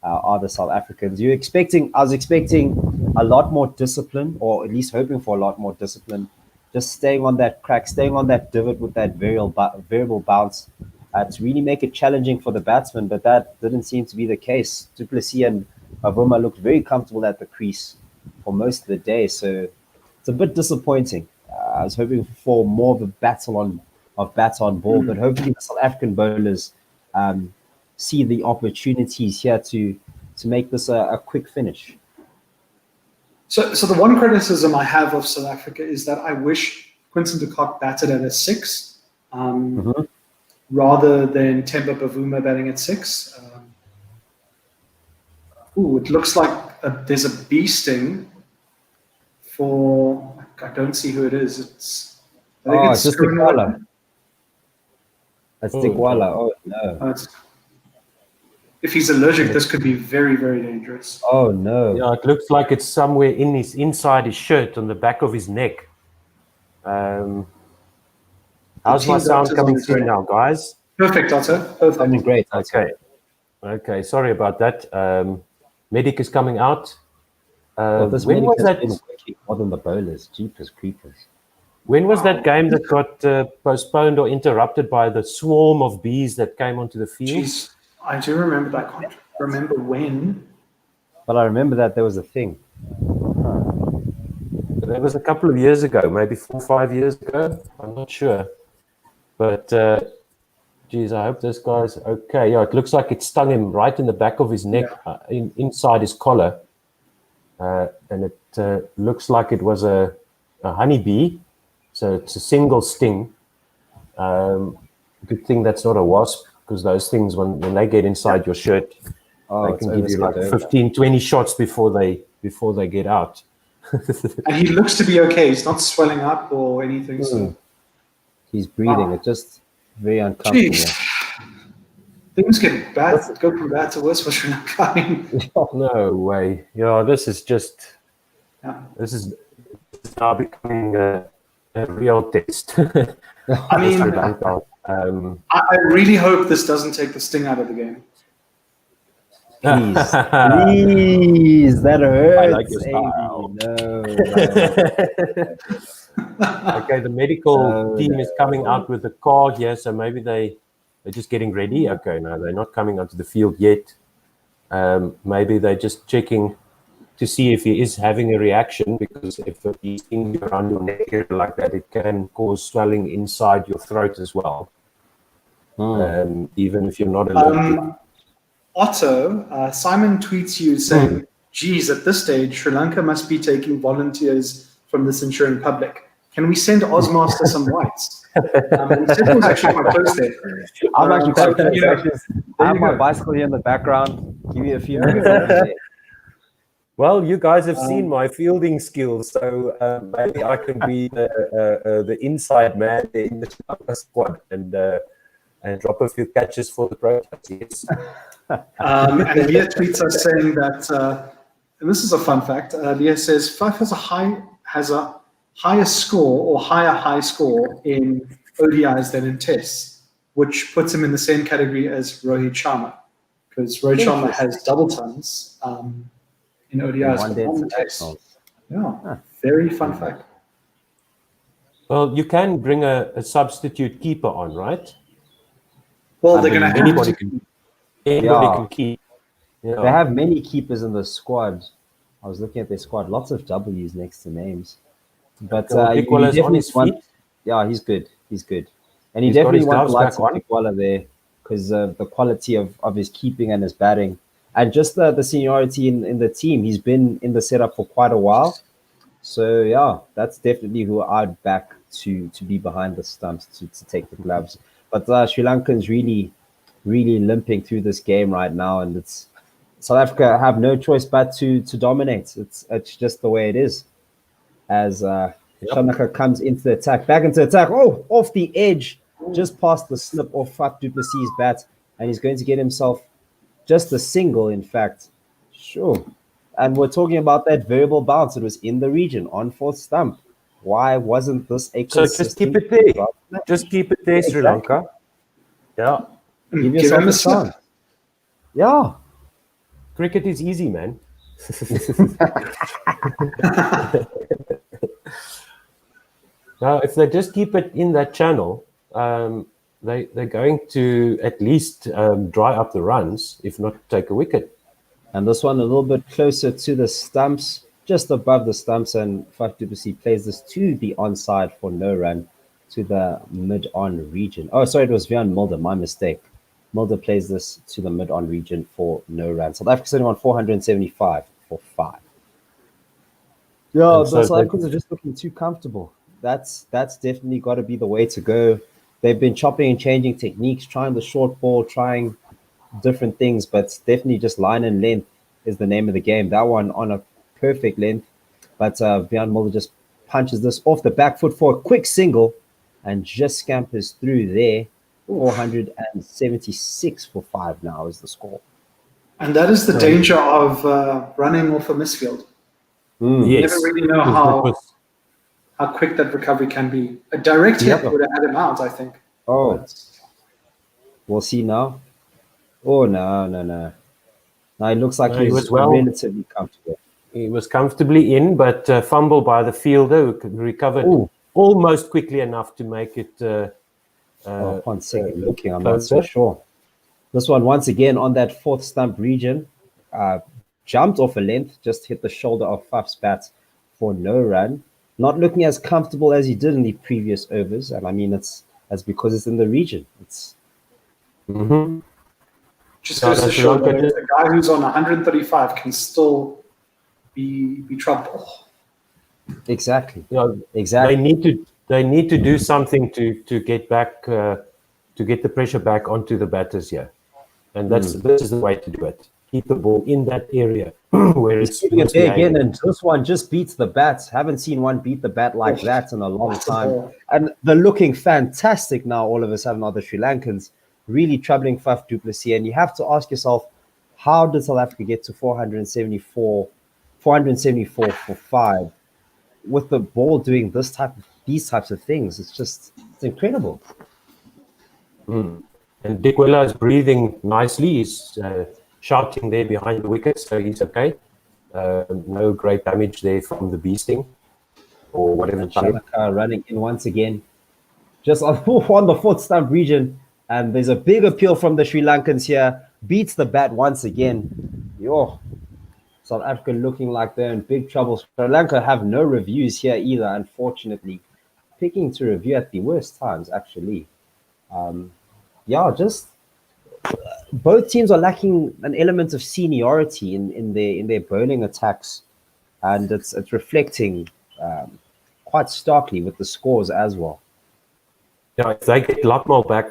are the South Africans. I was expecting a lot more discipline, or at least hoping for a lot more discipline. Just staying on that crack, staying on that divot with that variable bounce to really make it challenging for the batsman, but that didn't seem to be the case. Du Plessis and Avuma looked very comfortable at the crease for most of the day, so it's a bit disappointing. I was hoping for more of a battle of bats on ball, but hopefully the South African bowlers see the opportunities here to make this a quick finish. So the one criticism I have of South Africa is that I wish Quinton de Kock batted at a 6 rather than Temba Bavuma batting at 6. It looks like there's a bee sting for, I don't see who it is. I think it's just Dikwala. That's Dikwala. Oh, no. If he's allergic, this could be very, very dangerous. Oh, no. Yeah, it looks like it's somewhere inside his shirt, on the back of his neck. How's my sound coming through now, guys? Perfect, Otto. Perfect. I mean, great. Okay. Sorry about that. Medic is coming out. This when was that? More than the bowlers. Jeepers creepers. When was that game that got postponed or interrupted by the swarm of bees that came onto the field? Jeez, I do remember that. I can't remember when. But I remember that there was a thing. That was a couple of years ago, maybe 4 or 5 years ago. I'm not sure. But, geez, I hope this guy's okay. Yeah, it looks like it stung him right in the back of his neck, inside his collar. And it looks like it was a honeybee. So it's a single sting. Good thing that's not a wasp, because those things, when they get inside your shirt, they can give you like 15, 20 shots before they get out. And he looks to be okay. He's not swelling up or anything. So. He's breathing. It's just very uncomfortable. Jeez. Things get bad. Go from bad to worse for Sri Lanka. No way. Yeah, this is now becoming a real test. I mean, I really hope this doesn't take the sting out of the game. Please, please, that hurts. I like your style. No. Okay, the medical team is coming out with the car here, so maybe they're just getting ready. Okay, no, they're not coming onto the field yet. Maybe they're just checking to see if he is having a reaction, because if these things around your neck like that, it can cause swelling inside your throat as well. Even if you're not allergic. Otto, Simon tweets you saying, geez, at this stage, Sri Lanka must be taking volunteers from the Centurion public. Can we send Ozmaster some whites? It was actually quite close there. I'm actually quite close. I have my bicycle here in the background. Give me a few minutes. Well, you guys have seen my fielding skills, so maybe I can be the inside man in the Sri Lanka squad and drop a few catches for the Proteas. Yes. And Leah tweets us saying that, and this is a fun fact. Leah says Faf has a higher score or high score in ODIs than in Tests, which puts him in the same category as Rohit Sharma, because Rohit Sharma has double tons in ODIs. One day in Tests. Yeah, very fun fact. Well, you can bring a substitute keeper on, right? Well, they're going to have Anybody to. can keep. Yeah. They have many keepers in the squad. I was looking at their squad, lots of W's next to names. But you Guerilla on his definitely feet. yeah, he's good. He's good. And you He's got definitely his want the gloves likes back of on. Guerilla there because of the quality of his keeping and his batting. And just the seniority in the team. He's been in the setup for quite a while. So, yeah, that's definitely who I'd back to be behind the stumps to take the gloves. But Sri Lankans really, really limping through this game right now. And it's South Africa have no choice but to dominate. It's just the way it is. As Shanaka comes into the attack, back into attack. Oh, off the edge, just past the slip of Faf du Plessis' bat. And he's going to get himself just a single, in fact. Sure. And we're talking about that variable bounce. It was in the region on fourth stump. Why wasn't this a So consistent... just keep it there. Just keep it there, Sri Lanka. Yeah. Give Give yourself him a a slip. chance. Yeah. Cricket is easy, man. Now, if they just keep it in that channel, they're going to at least dry up the runs, if not take a wicket. And this one a little bit closer to the stumps, just above the stumps, and Faf du Plessis plays this to the onside for no run to the mid-on region. Oh, sorry, it was Vian Mulder, my mistake. Mulder plays this to the mid-on region for no run. South Africa sitting on 475 for 5. Yeah, And the so South Africans are just looking too comfortable. That's definitely got to be the way to go. They've been chopping and changing techniques, trying the short ball, trying different things, but definitely just line and length is the name of the game. That one on a perfect length, but Vian Mulder just punches this off the back foot for a quick single and just scampers through there. 476 for 5 now is the score. And that is the danger of running off a misfield. You Yes. never really know how quick that recovery can be. A direct hit would have had him out, I think. Oh, we'll see now. Oh, no. Now it looks like No, he he's was well- relatively comfortable. He was comfortably in, but fumble by the fielder who recovered Ooh. almost quickly enough to make it. Upon second looking, I'm not so closer. sure. This one, once again, on that fourth stump region, jumped off a length, just hit the shoulder of Faf's bat for no run. Not looking as comfortable as he did in the previous overs, and I mean that's because it's in the region. It's Just goes to show that a guy who's on 135 can still be trouble. exactly. They need to do something to get back to get the pressure back onto the batters here, and this is the way to do it. Keep the ball in that area where it's Keeping it there again, and this one just beats the bat. Haven't seen one beat the bat like that in a long time. And they're looking fantastic now. All of a sudden, are the Sri Lankans really troubling Faf du Plessis? And you have to ask yourself, how did South Africa get to 474 for 5 with the ball doing these types of things? It's incredible. And Guerilla is breathing nicely. He's shouting there behind the wicket, so he's okay. No great damage there from the bee sting or whatever. Shanaka running in once again, just on the fourth stump region, and there's a big appeal from the Sri Lankans here. Beats the bat once again. Yo, South Africa looking like they're in big trouble. Sri Lanka have no reviews here either, unfortunately. Picking to review at the worst times, actually. Just both teams are lacking an element of seniority in their bowling attacks, and it's reflecting quite starkly with the scores as well. Yeah, if they get Lakmal back,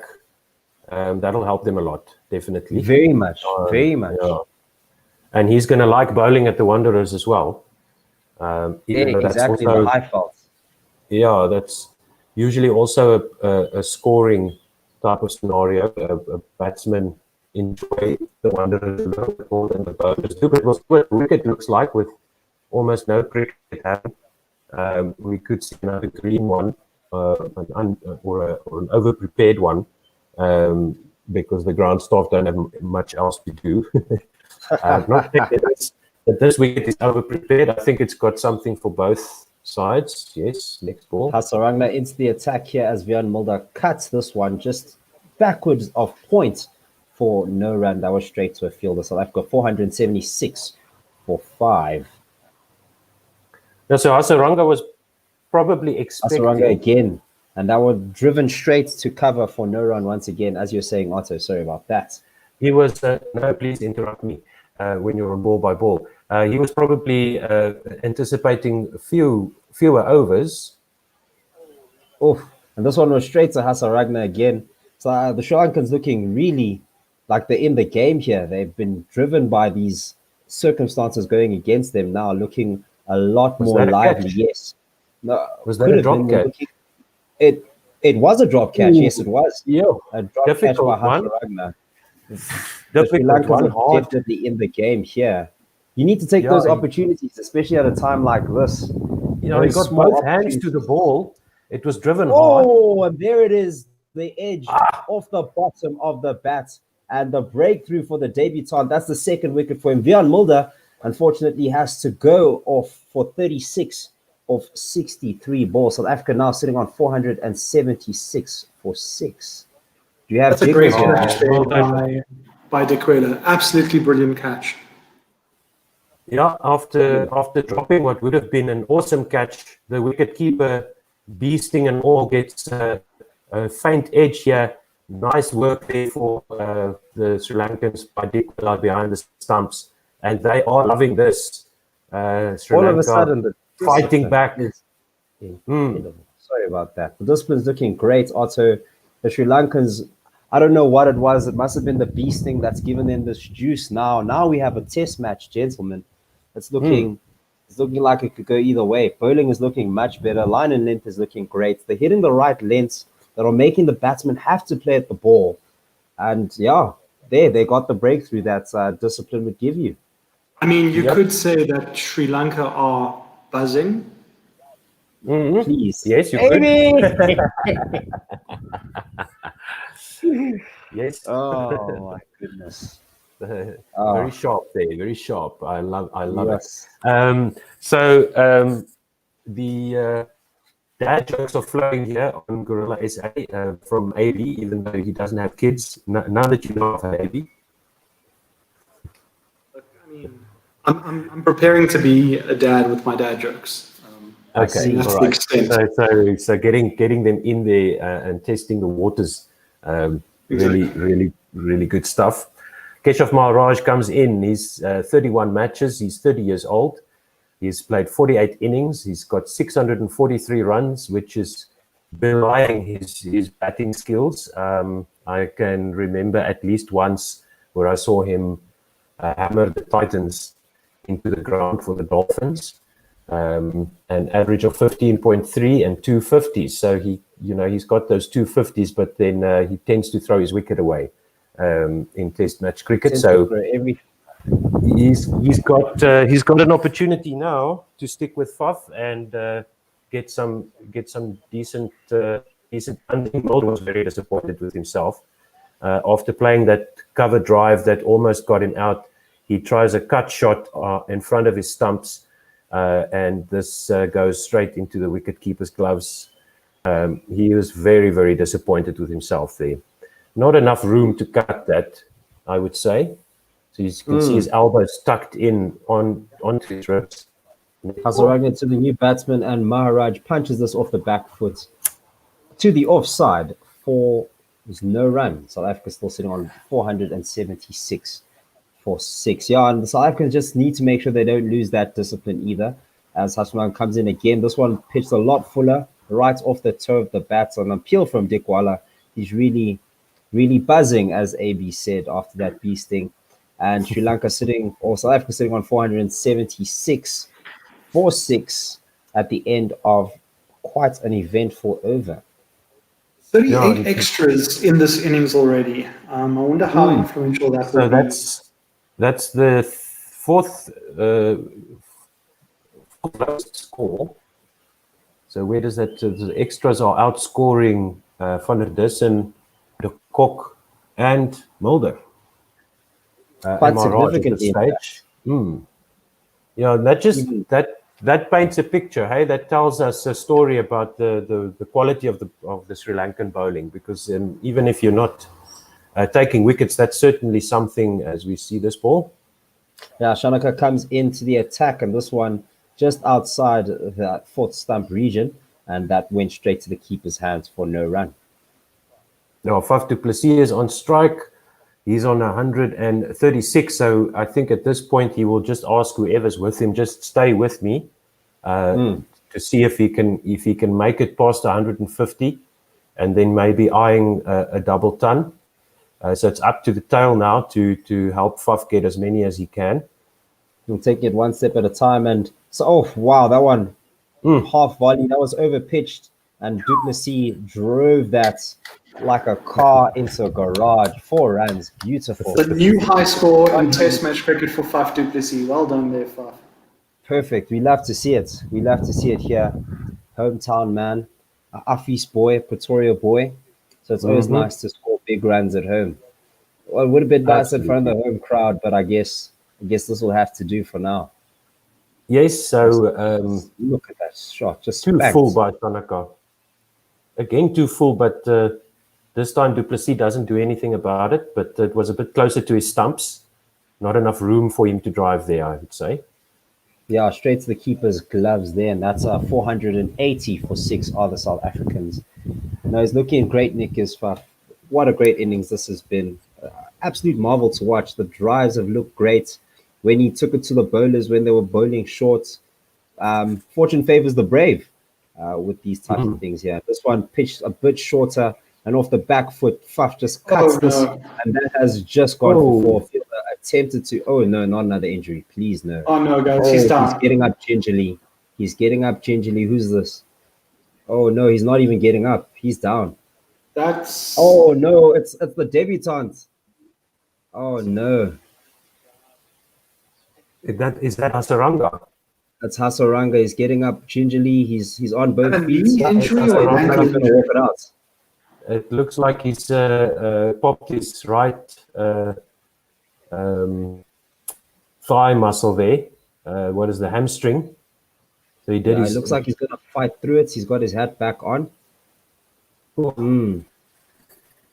that'll help them a lot, definitely. Very much. Yeah. and he's going to like bowling at the Wanderers as well. Even though that's exactly, also, the high faults. yeah, that's usually also a scoring type of scenario. A batsman enjoy the Wanderers a little bit more than the bowlers do. But we'll see what cricket looks like with almost no cricket happening. We could see another green one, or an over-prepared one, because the ground staff don't have much else to do. Not that this wicket is over-prepared. I think it's got something for both sides. Yes, next ball. Hasaranga into the attack here as Vian Mulder cuts this one just backwards of point for no run. That was straight to a fielder. South Africa 476 for 5. No, so Hasaranga was probably expecting... Hasaranga again. And that was driven straight to cover for no run once again, as you're saying, Otto. Sorry about that. He was... no, please interrupt me when you're on ball by ball. He was probably anticipating fewer overs. Oh, and this one was straight to Hasaranga again. So the Sri Lankans looking really like they're in the game here. They've been driven by these circumstances going against them now, looking a lot more lively. Yes. No, was that a drop catch? It was a drop catch. Yes, it was. Yeah. A drop catch by Hasaranga. The Sri Lankans are definitely in the game here. You need to take those opportunities, especially at a time like this. You know, he got both hands to the ball. It was driven hard. Oh, and there it is, the edge off the bottom of the bat, and the breakthrough for the debutant. That's the second wicket for him. Vian Mulder, unfortunately, has to go off for 36 of 63 balls. South Africa now sitting on 476 for 6. Do you have? That's a great catch by Guerilla. Absolutely brilliant catch. Yeah, after dropping what would have been an awesome catch, the wicketkeeper, beasting and all, gets a faint edge here. Nice work there for the Sri Lankans by Guerilla behind the stumps, and they are loving this. Sri All Lanka of a sudden, fighting back. Sorry about that. The discipline's looking great. Also, the Sri Lankans, I don't know what it was. It must have been the beasting that's given them this juice. Now we have a test match, gentlemen. It's looking like it could go either way. Bowling is looking much better. Line and length is looking great. They're hitting the right lengths that are making the batsmen have to play at the ball. And yeah, they got the breakthrough that discipline would give you. I mean, you could say that Sri Lanka are buzzing. Please. Yes, you could. Yes. Oh my goodness. Very sharp there, very sharp. I love yes. it. The dad jokes are flowing here on Guerilla SA from AB, even though he doesn't have kids. Now that you know of AB. I mean, I'm preparing to be a dad with my dad jokes. Okay, all right. So getting them in there and testing the waters, really good stuff. Keshav Maharaj comes in. He's 31 matches. He's 30 years old. He's played 48 innings. He's got 643 runs, which is belying his batting skills. I can remember at least once where I saw him hammer the Titans into the ground for the Dolphins, an average of 15.3 and 250s. So he's got those 250s, but then he tends to throw his wicket away in Test match cricket. So he's got an opportunity now to stick with Faf and get some decent. Mulder was very disappointed with himself after playing that cover drive that almost got him out. He tries a cut shot in front of his stumps, and this goes straight into the wicketkeeper's gloves. He was very, very disappointed with himself there. Not enough room to cut that, I would say. So you can see his elbows tucked in onto his ribs. Hasaranga to the new batsman, and Maharaj punches this off the back foot to the offside for no run. South Africa still sitting on 476 for 6. Yeah, and the South Africans just need to make sure they don't lose that discipline either. As Hasaranga comes in again, this one pitched a lot fuller, right off the toe of the bat. On an appeal from Guerilla, he's really buzzing, as AB said, after that beasting. and Sri Lanka sitting, or South Africa sitting on 476 4-6 at the end of quite an eventful over. 38 extras in this innings already. I wonder how influential that will be. That's the fourth score. So where does that? The extras are outscoring Van der Dussen, De Kok, and Mulder. Quite significantly. Yeah, that paints a picture. Hey, that tells us a story about the quality of the Sri Lankan bowling. Because even if you're not taking wickets, that's certainly something as we see this ball. Yeah, Shanaka comes into the attack, and this one just outside that fourth stump region, and that went straight to the keeper's hands for no run. Now, Faf du Plessis is on strike. He's on 136. So I think at this point he will just ask whoever's with him, just stay with me, to see if he can make it past 150, and then maybe eyeing a double ton. So it's up to the tail now to help Faf get as many as he can. He'll take it one step at a time. And so, oh, wow, that one, half volley, that was over pitched. And du Plessis drove that like a car into a garage. 4 runs, beautiful. The new high score in Test match cricket for Faf du Plessis. Well done there, Faf. Perfect. We love to see it. We love to see it here. Hometown man, Afis boy, Pretoria boy. So it's always nice to score big runs at home. Well, it would have been nice in front of the home crowd, but I guess this will have to do for now. Yes, so look at that shot. Just too full by Tanaka. Again, too full, but this time du Plessis doesn't do anything about it, but it was a bit closer to his stumps. Not enough room for him to drive there, I would say. Yeah, straight to the keeper's gloves there, and that's 480 for 6 other South Africans. No, he's looking great, Nick. What a great innings this has been. Absolute marvel to watch. The drives have looked great. When he took it to the bowlers, when they were bowling short, fortune favors the brave with these types of things here. This one pitched a bit shorter, and off the back foot, Faf just cuts this, and that has just gone for 4 fielder. Attempted to, no, not another injury, please, no. Oh no, guys, he's down. He's getting up gingerly. Who's this? Oh no, he's not even getting up. He's down. That's... Oh no, it's the debutant. Oh no. Is that Hasaranga? That's Hasaranga. He's getting up gingerly. He's on both feet. Injury or ankle injury? Walk it out. It looks like he's popped his right thigh muscle there. What is the hamstring? So he did. It looks like he's gonna fight through it. He's got his hat back on.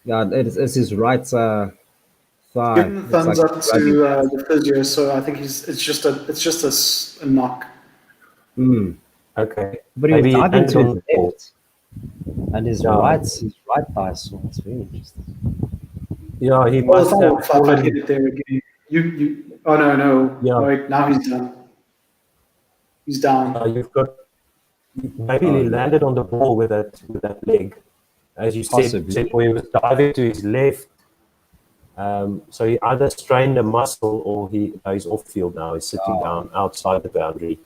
Yeah, it's his right thigh. Give the thumbs up to the physio. So I think it's just a knock. Okay, but he was diving to his left, and his right thigh. So it's very interesting. Yeah, he must have fallen. Hit it there again. You. Oh no. Yeah. Wait, now he's done. He's down. You've got maybe he landed on the ball with that leg, as you said, or he was diving to his left. So he either strained a muscle or he's off field now. He's sitting down outside the boundary.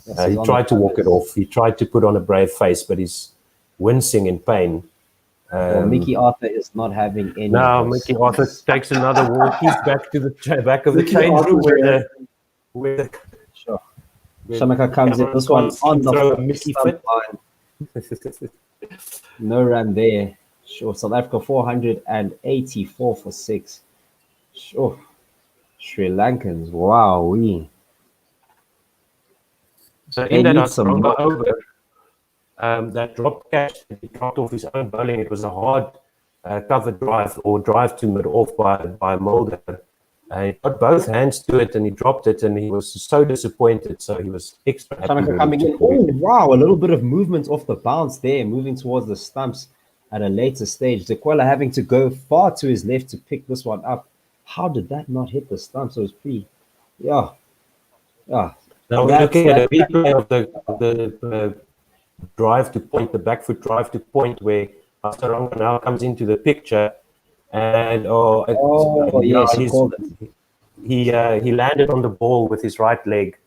He tried to walk it off. He tried to put on a brave face, but he's wincing in pain. Mickey Arthur is not having any. Now Mickey Arthur takes another walk. He's back to the back of the change room where sure. Shanaka comes in. This one on the Mickey foot line. No run there. Sure. South Africa 484 for 6. Sure. Sri Lankans. Wow. So in that over, that drop catch, he dropped off his own bowling. It was a hard cover drive or drive to mid-off by Mulder. He got both hands to it and he dropped it, and he was so disappointed. So he was extra happy. Coming in. Oh, wow. A little bit of movement off the bounce there, moving towards the stumps at a later stage. Guerilla having to go far to his left to pick this one up. How did that not hit the stumps? So it was pretty, yeah. Now we're looking at a replay of the drive to point, the back foot drive to point, where Hasaranga now comes into the picture, and yes, he called it. he landed on the ball with his right leg.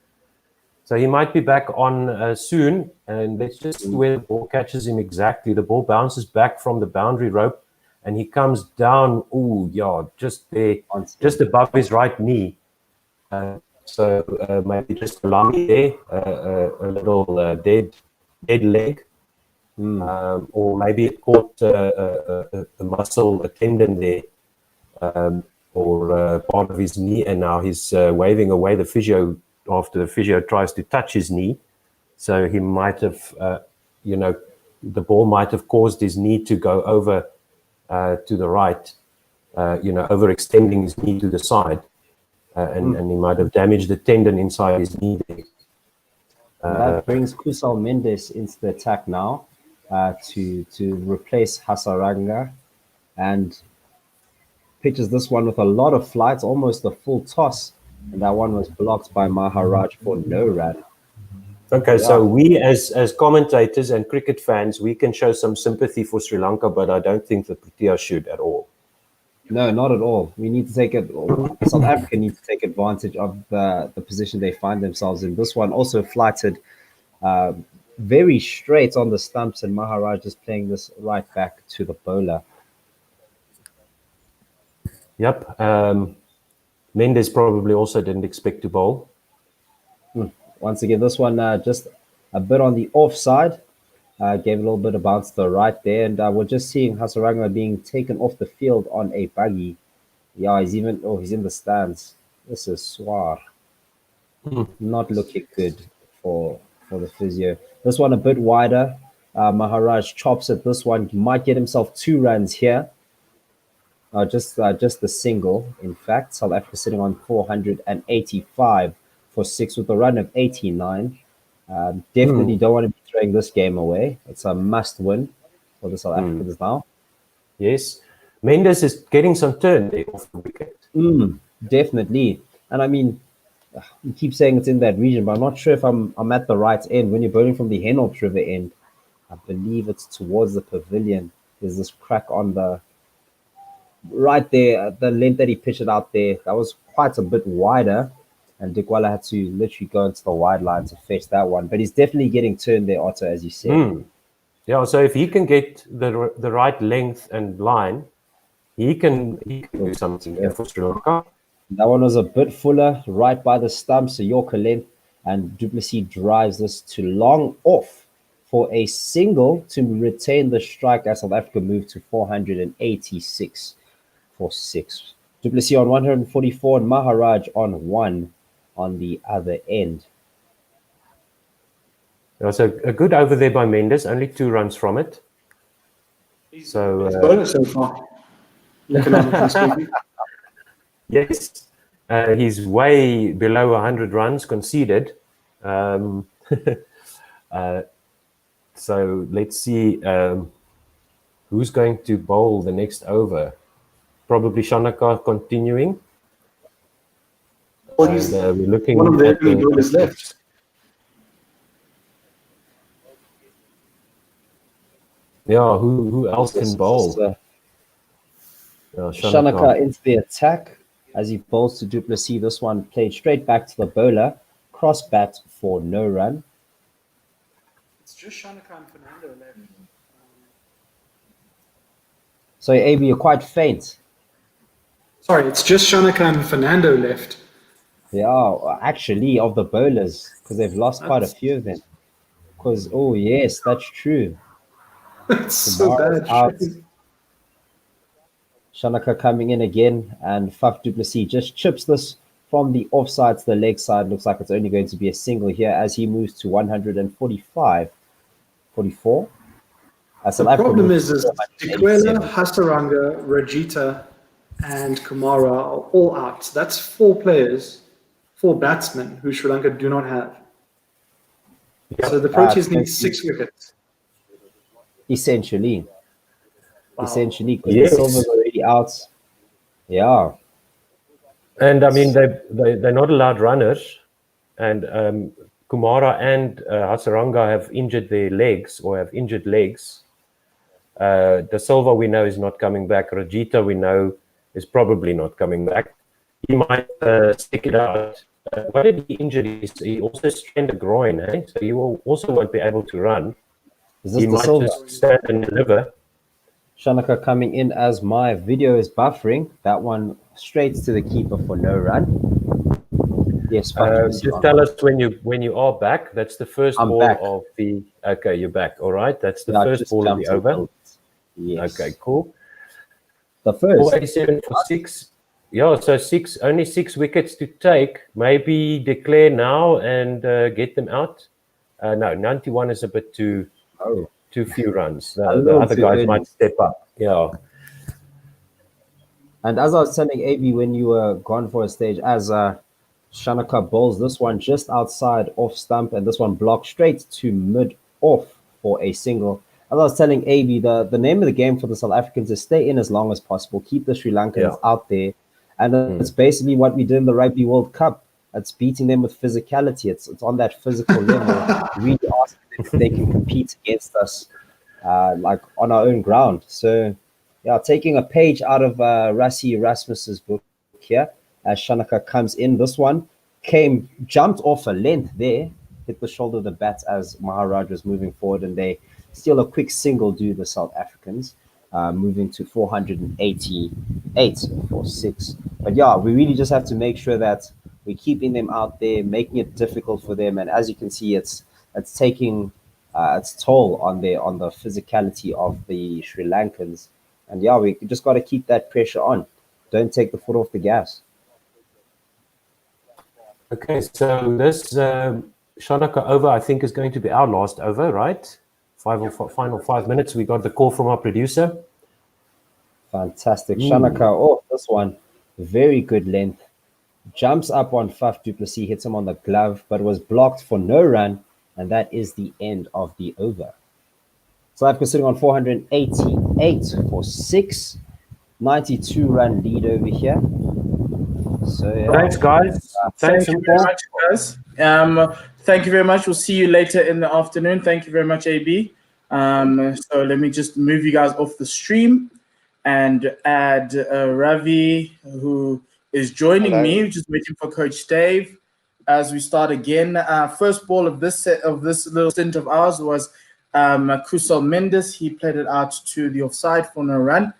So he might be back on soon. And let's just see where the ball catches him exactly. The ball bounces back from the boundary rope and he comes down. Oh, yeah, just there, just above his right knee. So maybe just a lummy there, a little dead leg. Or maybe it caught a muscle, a tendon there, or part of his knee, and now he's waving away the physio after the physio tries to touch his knee. So he might have, the ball might have caused his knee to go over to the right, overextending his knee to the side, and he might have damaged the tendon inside his knee there. That brings Kusal Mendes into the attack now to replace Hasaranga, and pitches this one with a lot of flights, almost a full toss, and that one was blocked by Maharaj for no run. Okay, so we as commentators and cricket fans, we can show some sympathy for Sri Lanka, but I don't think the Proteas should at all. No, not at all. We need to take it. South Africa needs to take advantage of the position they find themselves in. This one also flighted very straight on the stumps, and Maharaj is playing this right back to the bowler. Yep. Mendes probably also didn't expect to bowl. Once again, this one just a bit on the offside. Gave a little bit of bounce to the right there, and we're just seeing Hasaranga being taken off the field on a buggy. Yeah, he's in the stands. This is Swar. Not looking good for the physio. This one a bit wider. Maharaj chops at this one. He might get himself 2 runs here. Just the single. In fact, South Africa sitting on 485 for 6 with a run of 89. Definitely don't want to be throwing this game away. It's a must win for the South Africans now. Yes. Mendes is getting some turn there off the wicket. Definitely. And I mean, you keep saying it's in that region, but I'm not sure if I'm at the right end. When you're bowling from the Henops River end, I believe it's towards the pavilion. There's this crack on the right there, the length that he pitched it out there. That was quite a bit wider. And Guerilla had to literally go into the wide line to fetch that one. But he's definitely getting turned there, Otto, as you said. Yeah, so if he can get the right length and line, he can do something there for Sri Lanka. That one was a bit fuller, right by the stump, so Yorker length, and Du Plessis drives this to long off for a single to retain the strike as South Africa moved to 486 for 6. Du Plessis on 144 and Maharaj on 1 on the other end. So a good over there by Mendes, only 2 runs from it. He's bonus so far. Economically speaking. Yes, he's way below 100 runs conceded. So let's see who's going to bowl the next over. Probably Shanaka continuing. Well, we're looking one of the at the bowlers left. Yeah, who else can bowl? Shanaka into the attack as he bowls to Du Plessis. This one played straight back to the bowler. Cross bat for no run. It's just Shanaka and Fernando left. So, AB, you're quite faint. Sorry, it's just Shanaka and Fernando left. Yeah, actually, of the bowlers, because they've lost quite a few of them. Because, oh, yes, that's true. It's so bad. Out. Shanaka coming in again, and Faf Du Plessis just chips this from the offside to the leg side. Looks like it's only going to be a single here as he moves to 145, 44. The problem is Guerilla, Hasaranga, Rajita, and Kumara are all out. So that's 4 players, 4 batsmen who Sri Lanka do not have. Yep. So the Proteas need 6 wickets. Essentially. Wow. Essentially, because the Silver's already out. Yeah. And I mean, they're not allowed runners. And Kumara and Hasaranga have injured their legs or have injured legs. De Silva, we know, is not coming back. Rajita, we know, is probably not coming back. he might stick it out. What did he injure? He also strained a groin, eh? So he will also won't be able to run. Is this He the might silver? just stand and deliver. Shanaka coming in as my video is buffering. That one straight to the keeper for no run. Yes, Just tell us when you are back. That's the first I'm ball back. of the. Okay, you're back. All right, that's the Yeah, I first just ball of the jumped in over. build. Yes. Okay, cool. The first. 487 for 6. Yeah, so only 6 wickets to take. Maybe declare now and get them out. No, 91 is a bit too few runs. A The little other too guys early. might step up. Yeah. And as I was telling AB when you were gone for a stage, as Shanaka bowls this one just outside off stump, and this one blocked straight to mid off for a single. As I was telling AB, the name of the game for the South Africans is stay in as long as possible, keep the Sri Lankans out there, and it's basically what we did in the Rugby World Cup. It's beating them with physicality. It's on that physical level. Really asking them if they can compete against us, like on our own ground. So. Yeah, taking a page out of Rassi Erasmus's book here, as Shanaka comes in. This one jumped off a length there, hit the shoulder of the bat as Maharaj was moving forward, and they steal a quick single, do the South Africans, moving to 488 for 6. But yeah, we really just have to make sure that we're keeping them out there, making it difficult for them. And as you can see, it's taking its toll on the physicality of the Sri Lankans. And yeah, we just got to keep that pressure on. Don't take the foot off the gas. Okay, so this Shanaka over, I think, is going to be our last over, right? Final 5 minutes. We got the call from our producer. Fantastic. Shanaka, this one, very good length. Jumps up on Faf du Plessis, hits him on the glove, but was blocked for no run. And that is the end of the over. South Africa sitting on 488 for 6. 92 run lead over here. So yeah. Thanks, guys. Thank you very much, guys. Thank you very much. We'll see you later in the afternoon. Thank you very much, AB. So let me just move you guys off the stream and add Ravi, who is joining me, just waiting for Coach Dave as we start again. First ball of this little stint of ours was Kusal Mendes. He played it out to the offside for no run.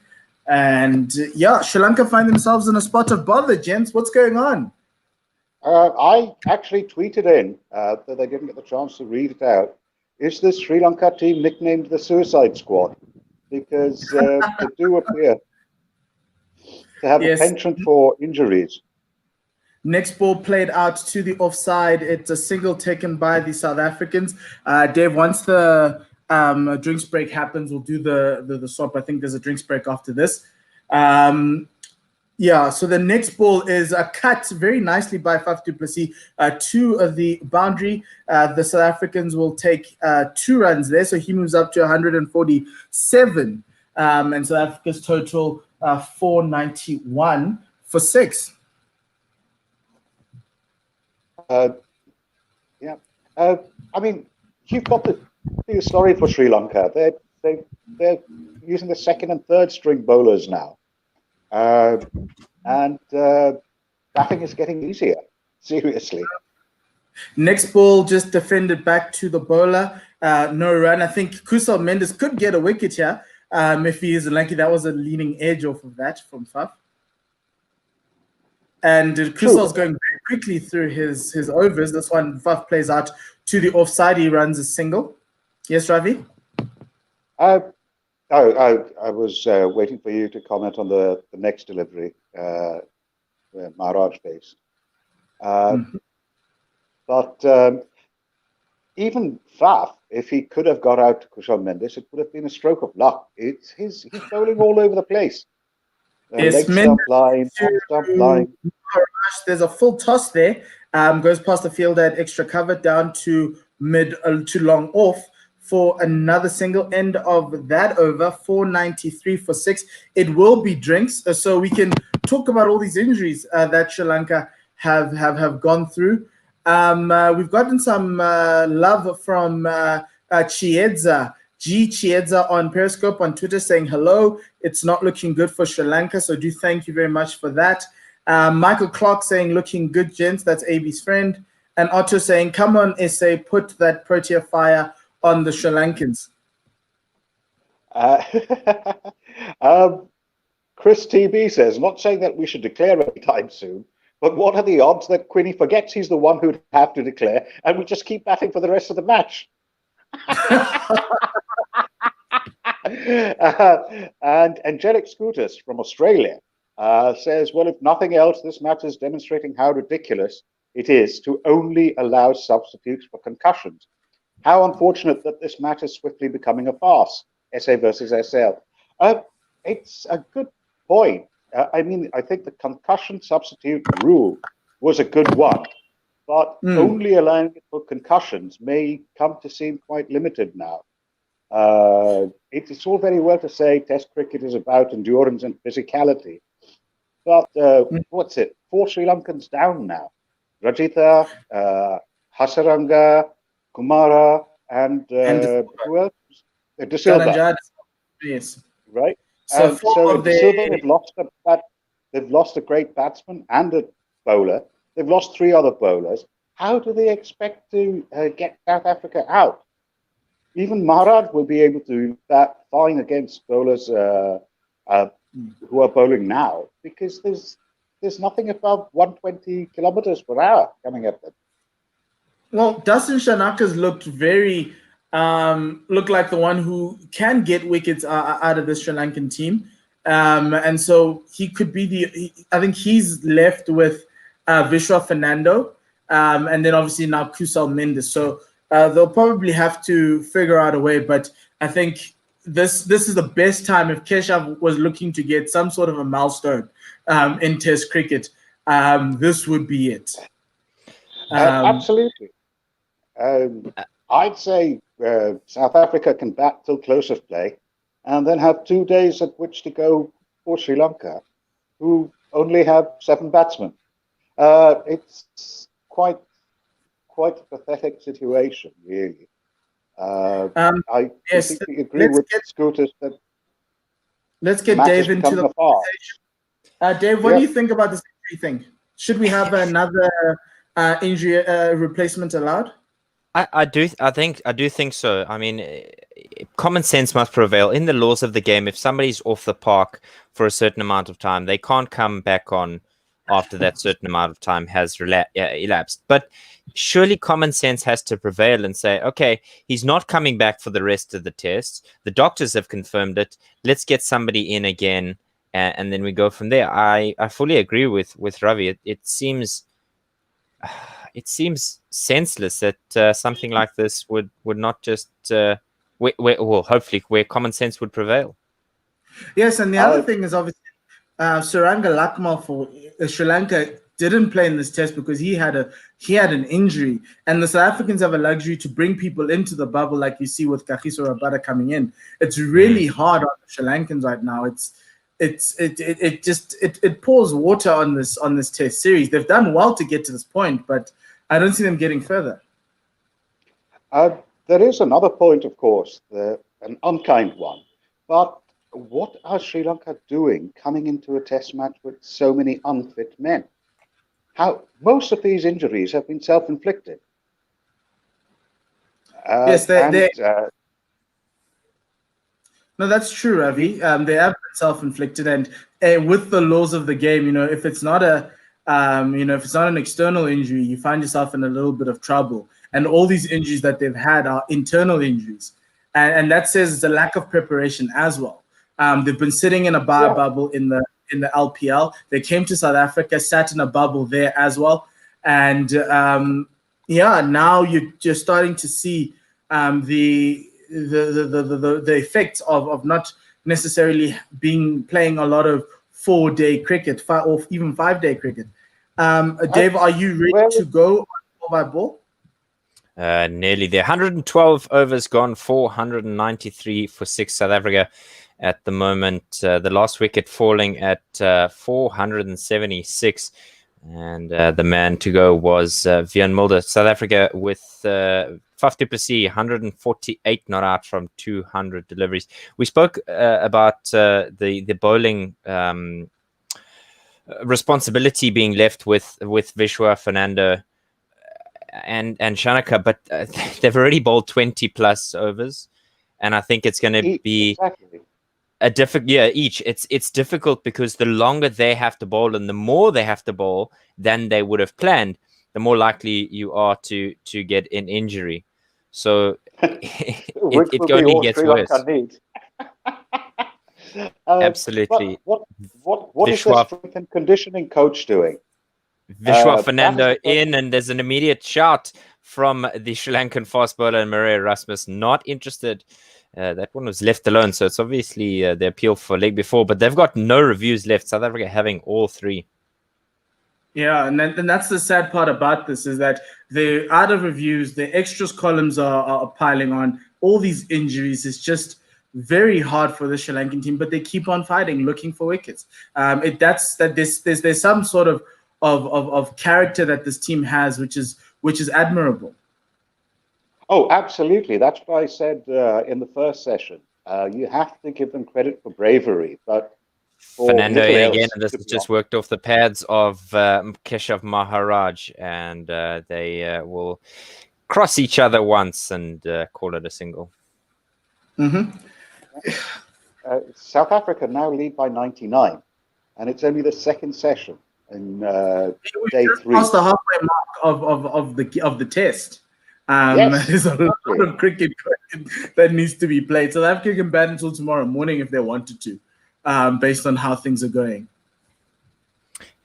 And yeah, Sri Lanka find themselves in a spot of bother, gents. What's going on? I actually tweeted in that they didn't get the chance to read it out. Is this Sri Lanka team nicknamed the Suicide Squad? Because they do appear to have a penchant for injuries. Next ball played out to the offside. It's a single taken by the South Africans. Dave, once the drinks break happens, we'll do the swap. I think there's a drinks break after this. Yeah, so the next ball is cut very nicely by Faf du Plessis to the boundary. The South Africans will take 2 runs there, so he moves up to 147. And South Africa's total 491 for 6. Yeah, I mean, you've got to feel sorry for Sri Lanka. They're using the second and third string bowlers now, and batting is getting easier. Seriously. Next ball just defended back to the bowler. No run. I think Kusal Mendes could get a wicket here if he is lucky. That was a leaning edge off of that from Faf. And Kusal's going very quickly through his overs. This one, Faf plays out to the offside. He runs a single. Yes, Ravi? I was waiting for you to comment on the next delivery, where Maharaj plays. But even Faf, if he could have got out to Kusal Mendes, it would have been a stroke of luck. He's bowling all over the place. Leg stump line, stump line. There's a full toss there. Goes past the fielder at extra cover down to mid to long off for another single. End of that over. 493 for 6. It will be drinks, so we can talk about all these injuries that Sri Lanka have gone through. We've gotten some love from Chiedza. G Chiedza on Periscope on Twitter saying hello. It's not looking good for Sri Lanka, so do thank you very much for that. Michael Clark saying, looking good, gents. That's AB's friend. And Otto saying, come on, SA, put that Protea fire on the Sri Lankans. Chris TB says, not saying that we should declare anytime soon, but what are the odds that Quinny forgets he's the one who'd have to declare and we just keep batting for the rest of the match? And Angelic Scooters from Australia says, well, if nothing else, this match is demonstrating how ridiculous it is to only allow substitutes for concussions. How unfortunate that this match is swiftly becoming a farce, SA versus SL. It's a good point. I mean, I think the concussion substitute rule was a good one, but only allowing it for concussions may come to seem quite limited now. It's all very well to say Test cricket is about endurance and physicality, but what's it? 4 Sri Lankans down now. Rajitha, Hasaranga, Kumara, and who else? De Silva. Yes. Right. So, De Silva, they've lost a great batsman and a bowler. They've lost 3 other bowlers. How do they expect to get South Africa out? Even Maharaj will be able to do that fine against bowlers who are bowling now, because there's nothing above 120 kilometers per hour coming at them. Well, Dustin Shanaka's looked like the one who can get wickets out of the Sri Lankan team. And so he could be I think he's left with Vishwa Fernando, and then obviously now Kusal Mendes. So they'll probably have to figure out a way, but I think this is the best time if Keshav was looking to get some sort of a milestone in Test cricket. This would be it. Absolutely. I'd say South Africa can bat till close of play and then have 2 days at which to go for Sri Lanka, who only have 7 batsmen. It's quite a pathetic situation, really. I completely agree with Scooters that let's get Dave into the conversation. Dave, what do you think about this injury thing? Should we have another injury replacement allowed? I do think so. I mean, common sense must prevail in the laws of the game. If somebody's off the park for a certain amount of time, they can't come back on after that certain amount of time has elapsed. But surely common sense has to prevail and say, okay, he's not coming back for the rest of the tests. The doctors have confirmed it. Let's get somebody in again, and then we go from there. I fully agree with Ravi. It seems senseless that something like this would not just hopefully where common sense would prevail. Yes, and the other thing is obviously Suranga Lakmal for Sri Lanka didn't play in this test because he had an injury, and the South Africans have a luxury to bring people into the bubble like you see with Kagiso Rabada coming in. It's really hard on the Sri Lankans right now. It pours water on this test series. They've done well to get to this point, but I don't see them getting further. There is another point, of course, an unkind one. But what are Sri Lanka doing coming into a test match with so many unfit men? Most of these injuries have been self-inflicted. Yes, no, that's true, Ravi. They have been self-inflicted, and with the laws of the game, if it's not if it's not an external injury, you find yourself in a little bit of trouble. And all these injuries that they've had are internal injuries, and that says it's a lack of preparation as well. They've been sitting in a bubble in the LPL. They came to South Africa, sat in a bubble there as well, and now you're starting to see the effects of not necessarily playing a lot of 4-day cricket or even 5-day cricket. Dave, are you ready to go on ball by ball? Nearly there. 112 overs gone, 493 for 6 South Africa at the moment. The last wicket falling at 476. And the man to go was Vian Mulder. South Africa with Faf du Plessis, 148 not out from 200 deliveries. We spoke about the bowling responsibility being left with Vishwa, Fernando, and Shanaka, but they've already bowled 20 plus overs, and I think it's going to be a difficult each. It's difficult because the longer they have to bowl and the more they have to bowl than they would have planned, the more likely you are to get an injury. So it only gets worse. Absolutely. What is the strength and conditioning coach doing? Vishwa Fernando in, and there's an immediate shout from the Sri Lankan fast bowler Maria Erasmus, not interested. That one was left alone, so it's obviously the appeal for leg before, but they've got no reviews left. South Africa having all three. Yeah, and that's the sad part about this, is that they're out of reviews. The extras columns are piling on. All these injuries is just very hard for the Sri Lankan team, but they keep on fighting, looking for wickets. There's some sort of character that this team has, which is admirable. Oh, absolutely. That's what I said in the first session. You have to give them credit for bravery, but Fernando again, and this has just worked off the pads of Keshav Maharaj, and they will cross each other once and call it a single. Mm-hmm. South Africa now lead by 99, and it's only the second session in day 3. Past the halfway mark of the test. Yes. There's a lot of cricket that needs to be played. South Africa can bat until tomorrow morning if they wanted to. Based on how things are going.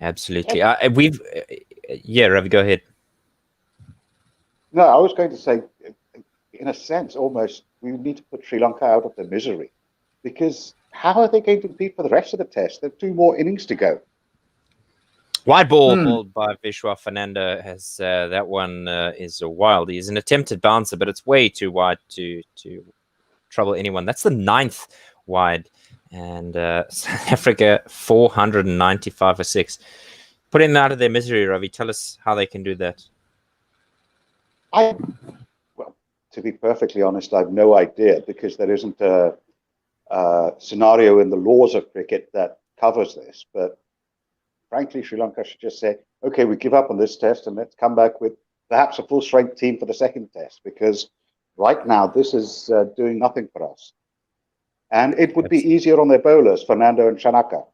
Absolutely. Ravi, go ahead. No, I was going to say, in a sense, almost, we need to put Sri Lanka out of their misery, because how are they going to compete for the rest of the test? There are 2 more innings to go. Wide ball bowled by Vishwa Fernando has that one is a wild. He's an attempted bouncer, but it's way too wide to trouble anyone. That's the 9th wide. And South Africa 495 for 6. Putting them out of their misery, Ravi. Tell us how they can do that. Well, to be perfectly honest, I have no idea, because there isn't a scenario in the laws of cricket that covers this. But frankly, Sri Lanka should just say, okay, we give up on this test and let's come back with perhaps a full-strength team for the second test, because right now this is doing nothing for us. And it would be easier on their bowlers, Fernando and Shanaka.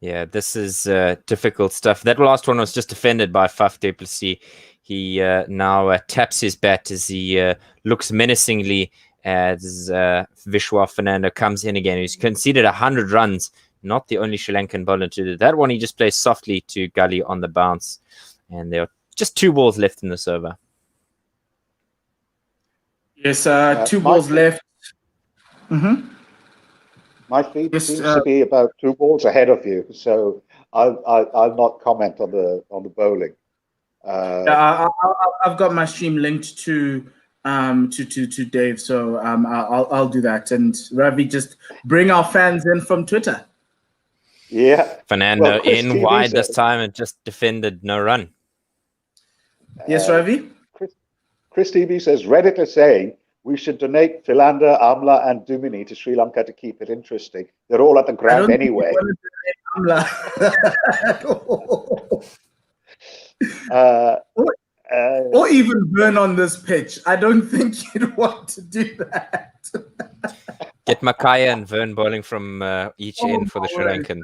Yeah, this is difficult stuff. That last one was just defended by Faf du Plessis. He now taps his bat as he looks menacingly as Vishwa Fernando comes in again. He's conceded 100 runs. Not the only Sri Lankan bowler to do that one. He just plays softly to Gully on the bounce. And there are just 2 balls left in this over. Yes, 2 balls left. Mm-hmm. My feed seems to be about 2 balls ahead of you, so I'll not comment on the bowling. I've got my stream linked to Dave, so I'll do that. And Ravi, just bring our fans in from Twitter. Yeah, Fernando in wide this time and just defended no run. Yes, Ravi. Chris TV says, Reddit is saying we should donate Philander, Amla, and Dumini to Sri Lanka to keep it interesting. They're all at the ground anyway. Or even Burn on this pitch. I don't think you'd want to do that. Get Makaya and Vern bowling from each end for the Sri Lankans.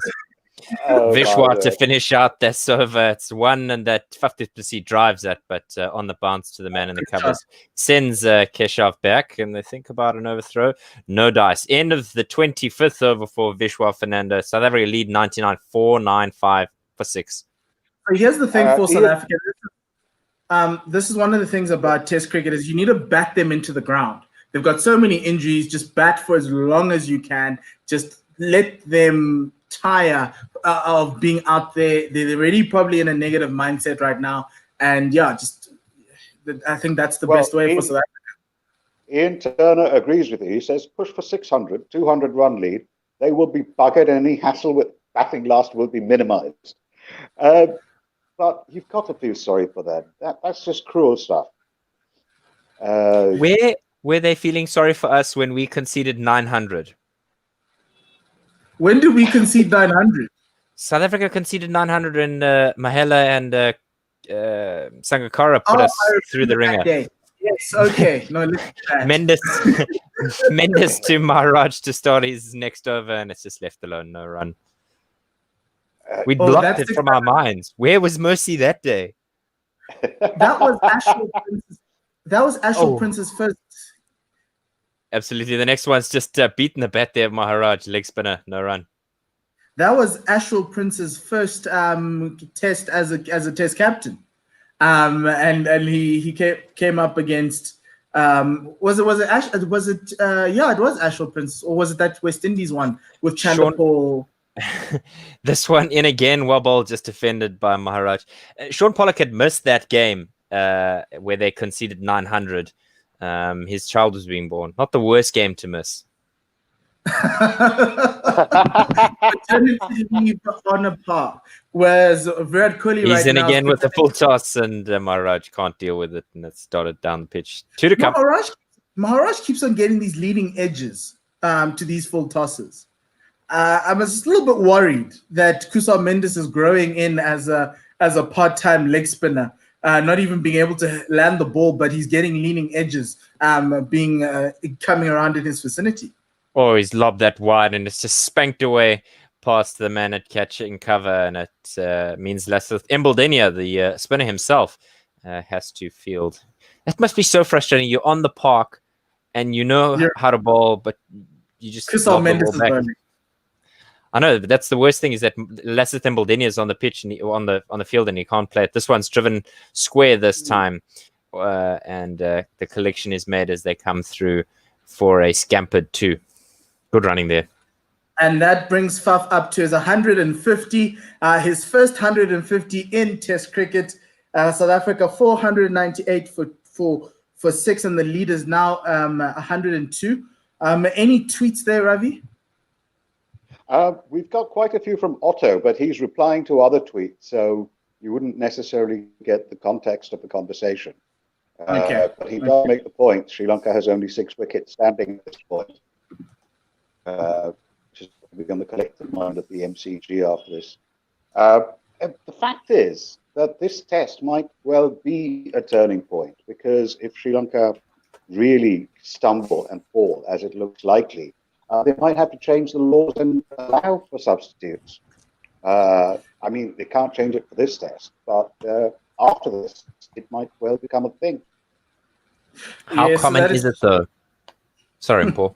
Vishwa to finish out this over. It's one, and that 50% drives that, but on the bounce to the man in the covers. Sends Keshav back, and they think about an overthrow. No dice. End of the 25th over for Vishwa Fernando. South Africa lead 99, 495 for 6. So here's the thing for South Africa. This is one of the things about Test cricket is you need to bat them into the ground. They've got so many injuries. Just bat for as long as you can. Just let them tire of being out there. They're already probably in a negative mindset right now. And yeah, I think that's the best way for South Africa. Ian Turner agrees with you. He says push for 600, 200 run lead. They will be buggered, and any hassle with batting last will be minimized. But you've got to feel sorry for them. That's just cruel stuff. Where were they feeling sorry for us when we conceded 900? When did we concede 900? South Africa conceded 900 and Mahela and Sangakkara put us I through the remember that ringer. day. Yes, okay. No, listen to that. Mendes to Maharaj to start his next over, and it's just left alone, no run. We blocked it from our minds. Where was Mercy that day? That was Ashwell Prince's first. Absolutely. The next one's just beaten the bat there, Maharaj, leg spinner, no run. That was Ashwell Prince's first test as a test captain, and he came up against it was Ashwell Prince, or was it that West Indies one with Chandler Paul? This one in again, wobble just defended by Maharaj. Sean Pollock had missed that game where they conceded 900. His child was being born. Not the worst game to miss. On a par. Whereas Virat Kohli he's in now again with the full toss, and Maharaj can't deal with it, and it's started down the pitch. 2 to come. Maharaj keeps on getting these leading edges to these full tosses. I'm just a little bit worried that Kusal Mendes is growing in as a part-time leg spinner, not even being able to land the ball, but he's getting leaning edges, coming around in his vicinity. Oh, he's lobbed that wide, and it's just spanked away past the man at catching cover, and it means less. Embaldenia, the spinner himself, has to field. That must be so frustrating. You're on the park, and you know how to bowl, but you just Kusal Mendes is burning. I know, but that's the worst thing, is that Lasith Embaldenia is on the pitch and on the field, and he can't play it. This one's driven square this time, and the collection is made as they come through for a scampered 2. Good running there. And that brings Faf up to his 150, his first 150 in Test cricket. South Africa 498 for 6, and the lead is now 102. Any tweets there, Ravi? We've got quite a few from Otto, but he's replying to other tweets, so you wouldn't necessarily get the context of the conversation. Okay. But he does make the point, Sri Lanka has only 6 wickets standing at this point. Which is on the collective mind of the MCG after this. The fact is that this test might well be a turning point, because if Sri Lanka really stumble and fall, as it looks likely, they might have to change the laws and allow for substitutes. I mean, they can't change it for this test, but after this, it might well become a thing. How common is it, though? Sorry, Paul.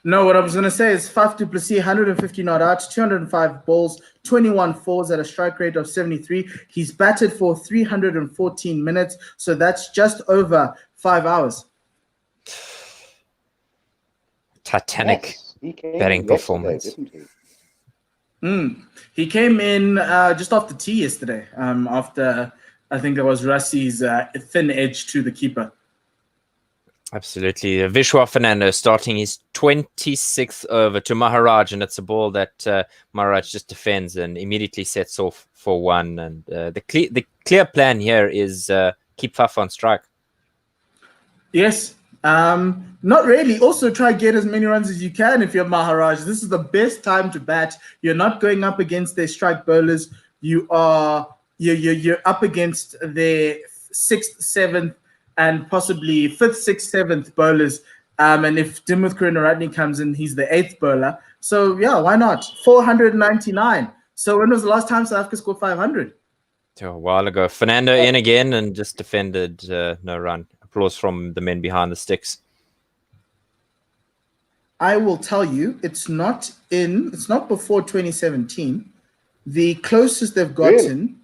No, what I was going to say is Faf du Plessis, 150 not out, 205 balls, 21 fours at a strike rate of 73. He's batted for 314 minutes, so that's just over 5 hours. Titanic batting performance. Didn't he? He came in just after tea yesterday, after I think it was Rassi's thin edge to the keeper. Absolutely. Vishwa Fernando starting his 26th over to Maharaj, and it's a ball that Maharaj just defends and immediately sets off for 1. And the clear plan here is keep Faf on strike. Yes. Not really. Also, try get as many runs as you can if you're Maharaj. This is the best time to bat. You're not going up against their strike bowlers. You're up against their 6th, 7th, and possibly 5th, 6th, 7th bowlers. And if Dimuth Karunaratne comes in, he's the 8th bowler. So, yeah, why not? 499. So when was the last time South Africa scored 500? A while ago. Fernando in again and just defended no run. Applause from the men behind the sticks. I will tell you, it's not before 2017. The closest they've gotten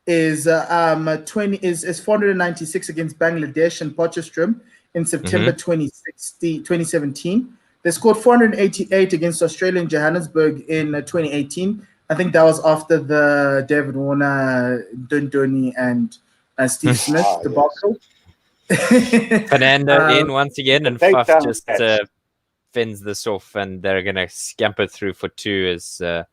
is 496 against Bangladesh and Potchefstroom in September 2017. They scored 488 against Australia in Johannesburg in 2018. I think that was after the David Warner, Dundoni, and Steve Smith debacle. Fernando in once again, and Faf just fends this off, and they're going to scamper through for 2 as the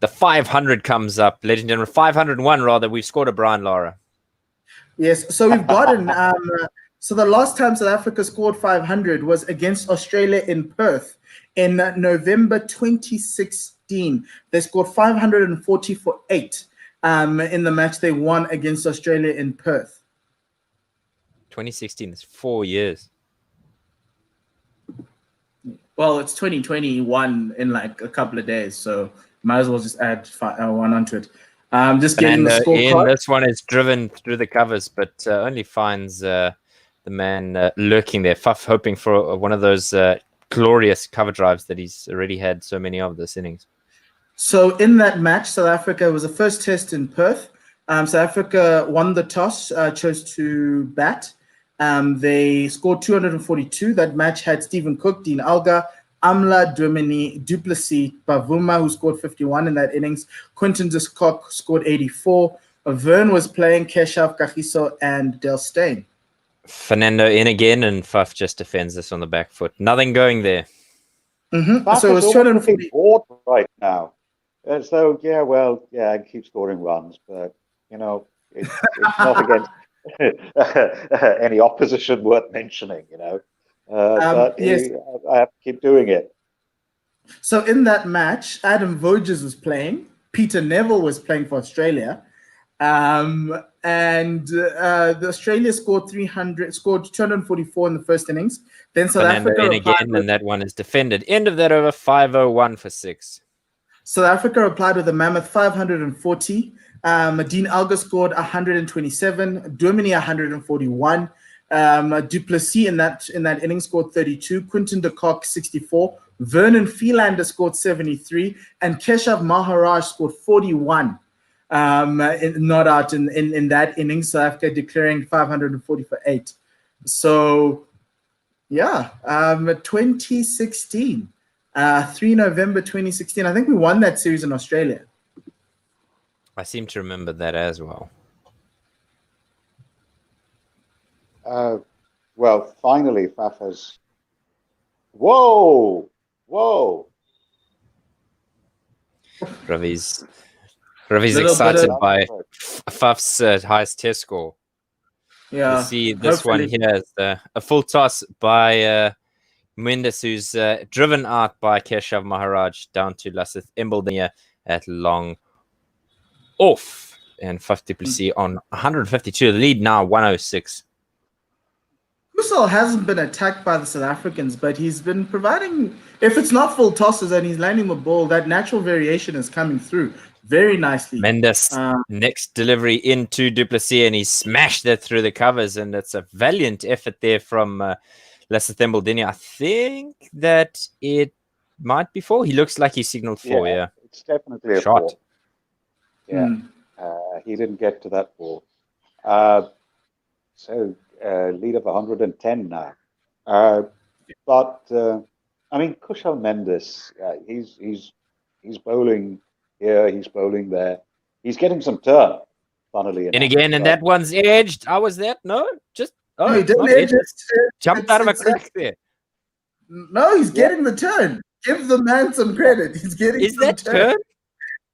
500 comes up. Ladies and gentlemen, 501 rather. We've scored a Brian Lara. Yes, so we've gotten So the last time South Africa scored 500 was against Australia in Perth in November 2016. They scored 540 for 8 in the match they won against Australia in Perth. 2016 is 4 years. Well, it's 2021 in like a couple of days, so might as well just add one onto it. Just getting the scorecard. This one is driven through the covers, but only finds the man lurking there. Faf hoping for one of those glorious cover drives that he's already had so many of this innings. So in that match, South Africa was the first test in Perth. South Africa won the toss, chose to bat. They scored 242. That match had Stephen Cook, Dean Alga, Amla, Du Plessis, Bavuma, who scored 51 in that innings. Quinton de Kock scored 84. Vern was playing, Keshav, Kagiso, and Del Steyn. Fernando in again, and Faf just defends this on the back foot. Nothing going there. Faf So it was is 240. bored right now. As though, I keep scoring runs, but, it's not against any opposition worth mentioning, but yes. I have to keep doing it. So in that match, Adam Voges was playing. Peter Neville was playing for Australia. And the Australia scored 244 in the first innings. Then South Africa in again, and that one is defended. End of that over, 501 for 6. South Africa replied with a mammoth 540. Dean Alga scored 127. Domini 141. Du Plessis in that inning scored 32. Quinton de Kock 64. Vernon Philander scored 73, and Keshav Maharaj scored 41. Not out in that inning. South Africa declaring 540 for 8. So, 2016, 3 November 2016. I think we won that series in Australia. I seem to remember that as well. Well, finally, Faf has. Whoa! Ravi's excited by Faf's highest test score. Yeah. You see this one here is a full toss by Mendes, who's driven out by Keshav Maharaj down to Lasith Embaldenia at long off. And Faf du Plessis on 152. The lead now 106. Kusal hasn't been attacked by the South Africans, but he's been providing, if it's not full tosses and he's landing the ball, that natural variation is coming through very nicely. Mendes, next delivery into Du Plessis, and he smashed that through the covers, and it's a valiant effort there from Lasith Embaldenia. I think that it might be 4. He looks like he signaled 4, yeah. It's definitely a shot. 4. Yeah, he didn't get to that ball. So lead of 110 now. But I mean, Kushal Mendes, he's bowling here, he's bowling there. He's getting some turn, funnily enough. And again, and that one's edged. How was that? No, just he didn't edge it. Jumped out of a crack there. No, he's getting the turn. Give the man some credit. He's getting. Is that turn?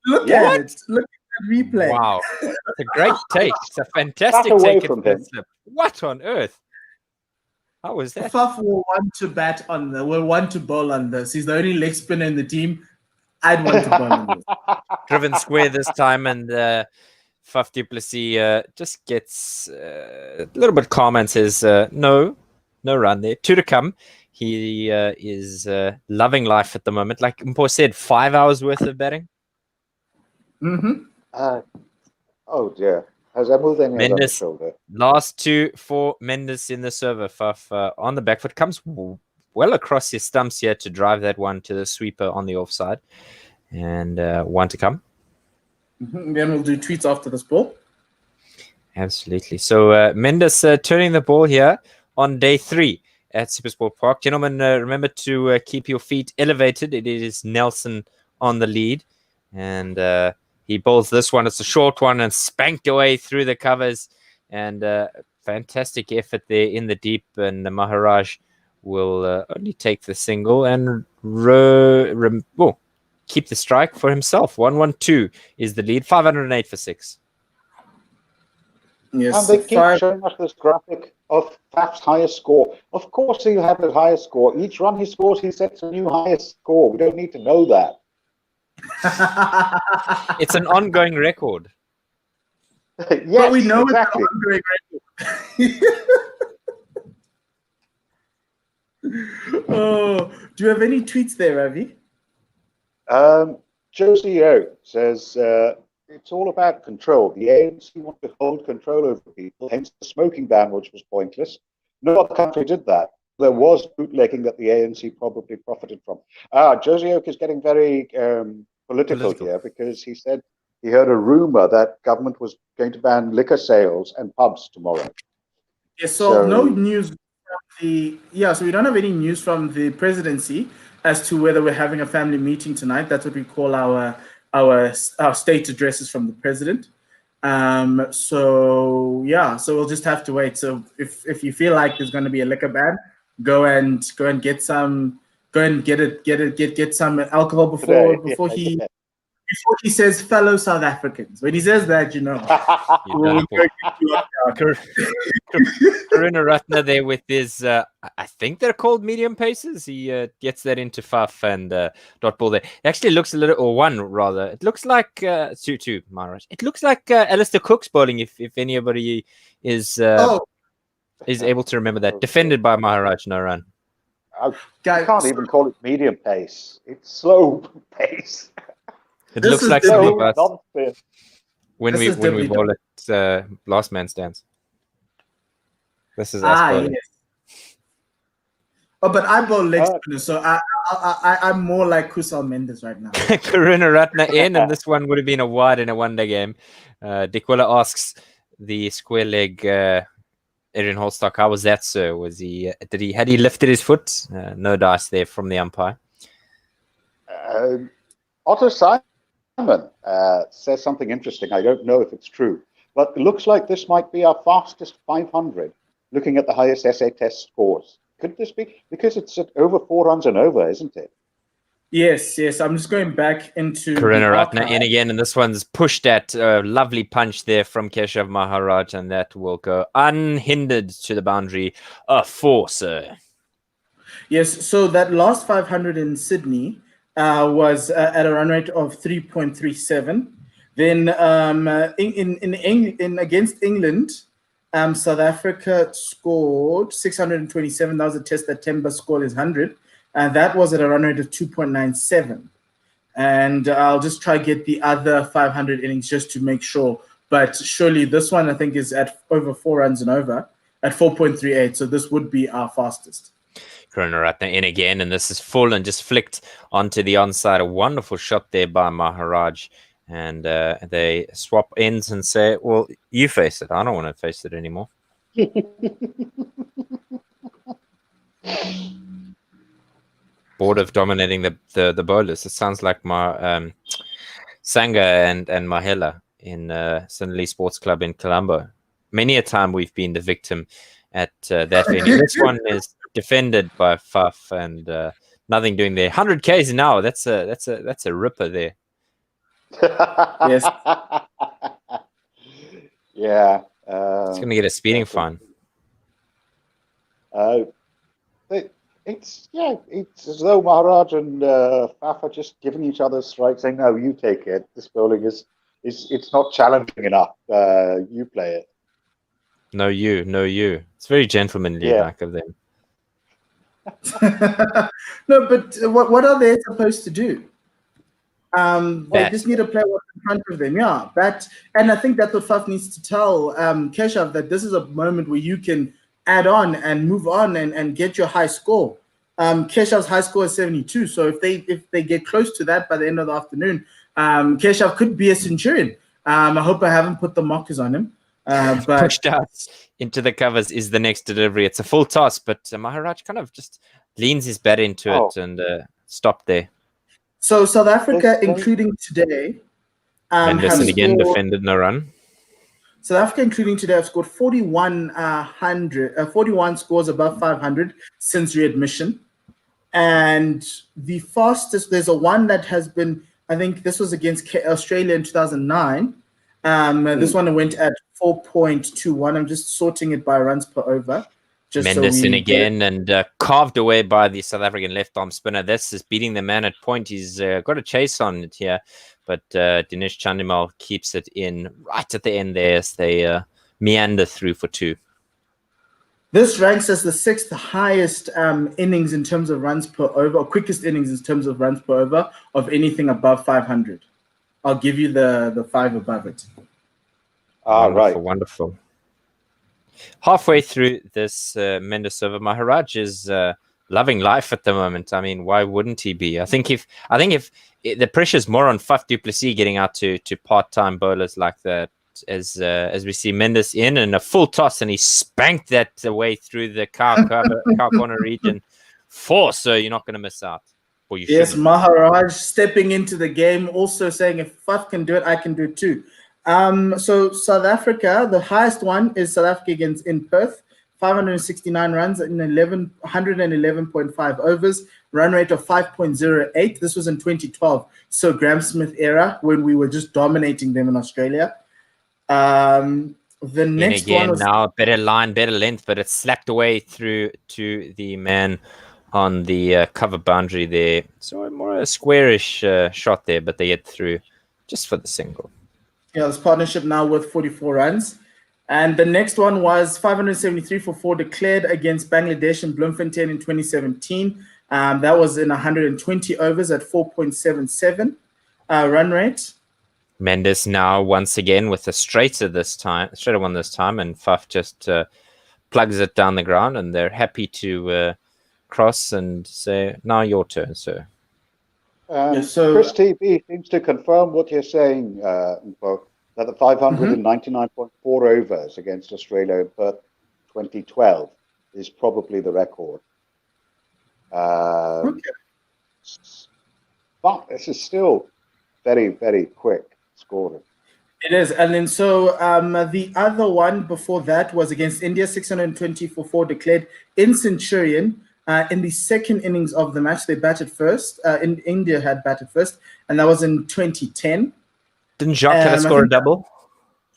Look at it. Look at the replay. Wow, it's a great take. It's a fantastic take from him. What on earth? How was that? Faf will want to bat on the. Will want to bowl on this. He's the only leg spinner in the team. I'd want to bowl on this. Driven square this time, and Faf du Plessis just gets a little bit calm and says, "No run there. 2 to come." He is loving life at the moment. Like Mpo said, 5 hours worth of batting. Oh dear. Has Embaldenia on the shoulder? Last 2 for Mendes in the server. Faf on the back foot comes well across his stumps here to drive that one to the sweeper on the offside. And 1 to come. Then we'll do tweets after this ball. Absolutely. So Mendes turning the ball here on day 3 at Supersport Park. Gentlemen, remember to keep your feet elevated. It is Nelson on the lead. And he bowls this one. It's a short one and spanked away through the covers. And fantastic effort there in the deep. And Maharaj will only take the single and keep the strike for himself. 112 is the lead. 508 for 6. Yes, And they keep five. showing us this graphic of Faf's highest score. Of course he'll have the highest score. Each run he scores, he sets a new highest score. We don't need to know that. It's an ongoing record. Yes, But we know exactly. it's an ongoing record. Oh, do you have any tweets there, Ravi? Josie O says, it's all about control. The ANC want to hold control over people, hence the smoking ban, which was pointless. No other country did that. There was bootlegging that the ANC probably profited from. Josie Oak is getting very political here because he said he heard a rumor that government was going to ban liquor sales and pubs tomorrow. Yeah, so no news from so we don't have any news from the presidency as to whether we're having a family meeting tonight. That's what we call our state addresses from the president. So we'll just have to wait. So if you feel like there's going to be a liquor ban, go and get some alcohol before he says fellow South Africans. When he says that, Karuna Ratna there with his, I think they're called medium paces. He gets that into Faf and dot ball there. It actually looks a little, or one rather. It looks like two Maharaj. It looks like Alistair Cook's bowling. If anybody is able to remember that, defended by Maharaj, no run. I can't even call it medium pace. It's slow pace. It looks like some of us nonsense. when we bowl at last man stands. This is us bowling. Yes. Oh, but I bowl leg spinner, so I'm more like Kusal Mendes right now. Karuna Ratna in, and this one would have been a wide in a one-day game. Dikwila asks the square leg Adrian Holstock, how was that, sir? Was had he lifted his foot? No dice there from the umpire. Otto Simon says something interesting. I don't know if it's true, but it looks like this might be our fastest 500, looking at the highest SA test scores. Could this be? Because it's at over 4 runs and over, isn't it? Yes. I'm just going back into Karuna Ratna in again, and this one's pushed at a lovely punch there from Keshav Maharaj, and that will go unhindered to the boundary. A 4, sir. Yes, so that last 500 in Sydney was at a run rate of 3.37. Then in against England, South Africa scored 627. That was a test that Temba scored his 100. And that was at a run rate of 2.97. And I'll just try get the other 500 innings just to make sure. But surely this one, I think, is at over 4 runs and over at 4.38. So this would be our fastest. Karuna Ratna in again, and this is full and just flicked onto the onside. A wonderful shot there by Maharaj. And they swap ends and say, well, you face it. I don't want to face it anymore. Bored of dominating the bowlers. It sounds like my Sanga and Mahela in Sinley Sports Club in Colombo. Many a time we've been the victim at that venue. This one is defended by Faf and nothing doing there. 100 Ks an hour. That's a ripper there. Yes. Yeah. It's going to get a speeding fine. It's as though Maharaj and Faf are just giving each other strikes, saying, "No, you take it. This bowling is it's not challenging enough. You play it." No, you. It's very gentlemanly like of them. No, but what are they supposed to do? They just need to play what's in front of them. Yeah, and I think that's what Faf needs to tell Keshav, that this is a moment where you can add on and move on and get your high score. Keshav's high score is 72, so if they get close to that by the end of the afternoon, Keshav could be a Centurion. I hope I haven't put the mockers on him. But pushed out into the covers is the next delivery. It's a full toss, but Maharaj kind of just leans his bat into it and stopped there. So South Africa, including today, Henderson again defended no run. South Africa, including today, have scored 41 scores above 500 since readmission. And the fastest, there's a one that has been, I think this was against Australia in 2009. This one went at 4.21. I'm just sorting it by runs per over. Mendes in again and carved away by the South African left-arm spinner. This is beating the man at point. He's got a chase on it here, but Dinesh Chandimal keeps it in right at the end there as they meander through for 2. This ranks as the 6th highest innings in terms of runs per over, or quickest innings in terms of runs per over of anything above 500. I'll give you the 5 above it. Wonderful, wonderful. Halfway through this Mendes over, Maharaj is loving life at the moment. I mean, why wouldn't he be? I think if the pressure's more on Faf du Plessis getting out to part-time bowlers like that, as we see Mendes in and a full toss, and he spanked that away through the cow corner region 4. So you're not going to miss out. Yes, Maharaj stepping into the game, also saying if Faf can do it, I can do it too. So South Africa, the highest one is South Africa against in Perth, 569 runs in 111.5 overs, run rate of 5.08. This was in 2012, so Graham Smith era, when we were just dominating them in Australia. The next one was now better line, better length, but it's slacked away through to the man on the cover boundary there. So more a squarish shot there, but they get through just for the single. Yeah, this partnership now worth 44 runs. And the next one was 573 for 4 declared against Bangladesh and Bloemfontein in 2017. That was in 120 overs at 4.77 run rate. Mendes now once again with a straighter one this time, and Faf just plugs it down the ground, and they're happy to cross and say, now your turn, sir. So Chris TB seems to confirm what you're saying, that the 599.4 overs against Australia in Perth 2012 is probably the record. But this is still very, very quick scoring. It is. And then so the other one before that was against India, 620 for 4 declared in Centurion. In the second innings of the match, they batted first. India had batted first, and that was in 2010. Didn't Jacques score a double?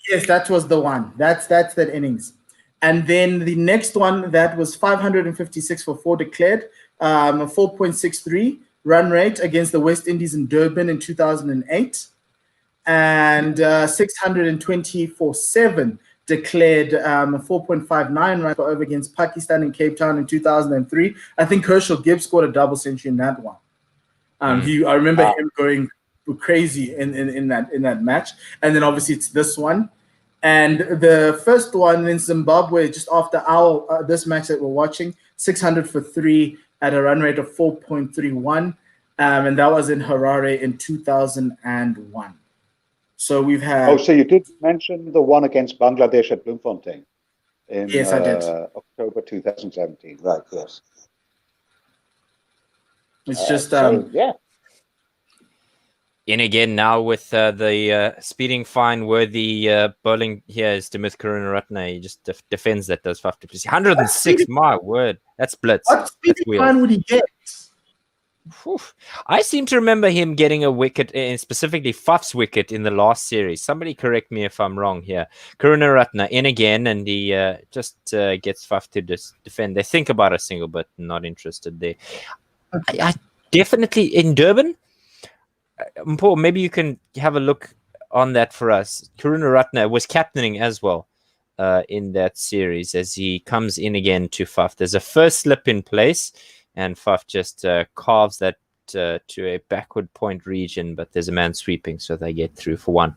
Yes, that was the one. That's that innings. And then the next one, that was 556 for 4 declared, 4.63 run rate against the West Indies in Durban in 2008, and 620 for 7 declared, 4.59 run per over against Pakistan in Cape Town in 2003. I think Herschel Gibbs scored a double century in that one. I remember him going crazy in that match. And then obviously it's this one. And the first one in Zimbabwe, just after this match that we're watching, 600 for 3 at a run rate of 4.31. And that was in Harare in 2001. So we've had... Oh, so you did mention the one against Bangladesh at Bloemfontein in yes, I did. October 2017. Right, yes. It's just... yeah. In again now with the speeding fine worthy bowling here is Dimith Karunaratne. He just defends that, does 50%. 106, my word. That's blitz. What speeding fine would he get? I seem to remember him getting a wicket, specifically Faf's wicket in the last series. Somebody correct me if I'm wrong here. Karunaratne in again, and he just gets Faf to defend. They think about a single, but not interested there. I definitely, in Durban, Paul, maybe you can have a look on that for us. Karunaratne was captaining as well in that series as he comes in again to Faf. There's a first slip in place, and Faf just carves that to a backward point region, but there's a man sweeping, so they get through for 1.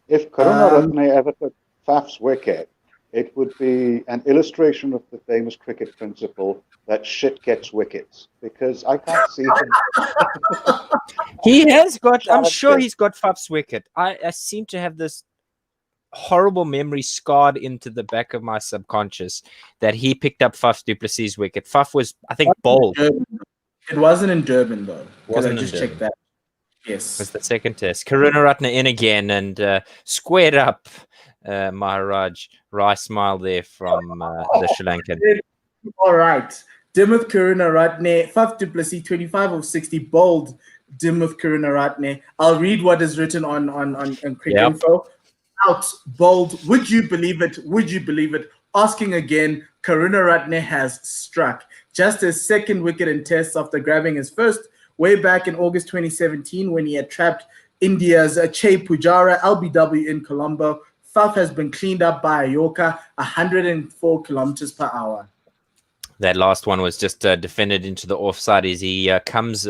If Karunaratne ever took Faf's wicket, it would be an illustration of the famous cricket principle that shit gets wickets, because I can't see him. He has got, I'm sure he's got Faf's wicket. I seem to have this horrible memory scarred into the back of my subconscious that he picked up Faf du Plessis' wicket. Faf was, I think, bowled. It wasn't in Durban, though. Wasn't I just checked that. Yes. It was the second test. Karunaratne in again and squared up Maharaj. Wry smile there from the Sri Lankan. All right. Dimith Karunaratne, Faf du Plessis, 25 of 60, bowled dim with Karunaratne. I'll read what is written on Quick Yep. Info. Out, bold, would you believe it? Would you believe it? Asking again, Karunaratne has struck. Just his second wicket in tests after grabbing his first way back in August 2017 when he had trapped India's Che Pujara LBW in Colombo. Faf has been cleaned up by a Yorker, 104 kilometers per hour. That last one was just defended into the offside as he comes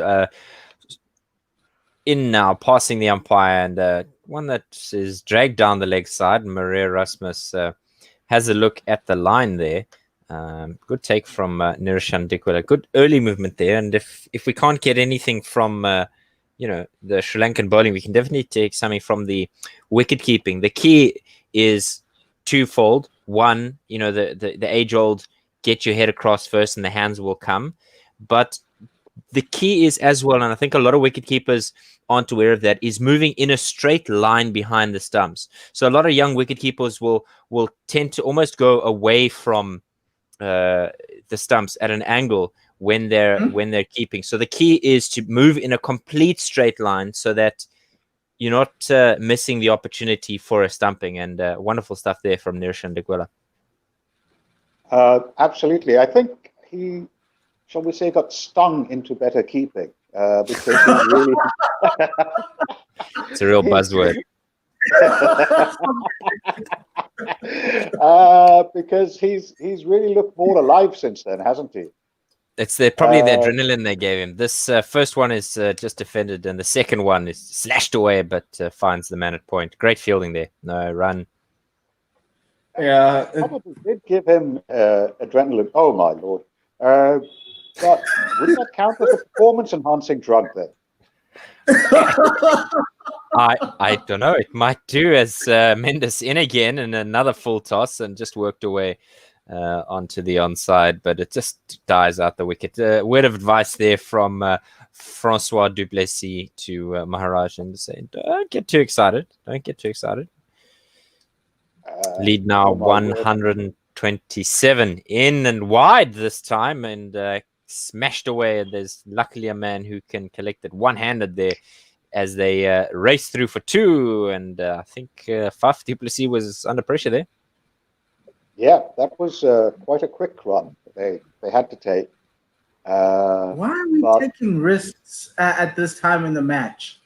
in now, passing the umpire, and one that is dragged down the leg side. Maria Rasmus has a look at the line there. Good take from Nirishan Dikwala. Good early movement there. And if we can't get anything from the Sri Lankan bowling, we can definitely take something from the wicket keeping. The key is twofold. One, the age-old get your head across first and the hands will come. But the key is as well, and I think a lot of wicket keepers aren't aware of that, is moving in a straight line behind the stumps. So a lot of young wicket keepers will tend to almost go away from the stumps at an angle when they're keeping. So the key is to move in a complete straight line so that you're not missing the opportunity for a stumping. And wonderful stuff there from Nirishan Dikwala. Absolutely. I think he, shall we say, got stung into better keeping because he really... It's a real buzzword. Because he's really looked more alive since then, hasn't he? It's probably the adrenaline they gave him. This first one is just defended, and the second one is slashed away, but finds the man at point. Great fielding there. No run. Yeah, Probably did give him adrenaline. Oh my lord! But would that count as a performance-enhancing drug then? I don't know. It might do, as Mendes in again and another full toss and just worked away onto the onside, but it just dies out the wicket. Word of advice there from Francois Duplessis to Maharaj, and saying, don't get too excited. Don't get too excited. Lead now 127 in and wide this time, and smashed away. There's luckily a man who can collect it one-handed there as they race through for two, and I think Faf Duplessis was under pressure there. Yeah, that was quite a quick run they had to take. Why are we taking risks at this time in the match?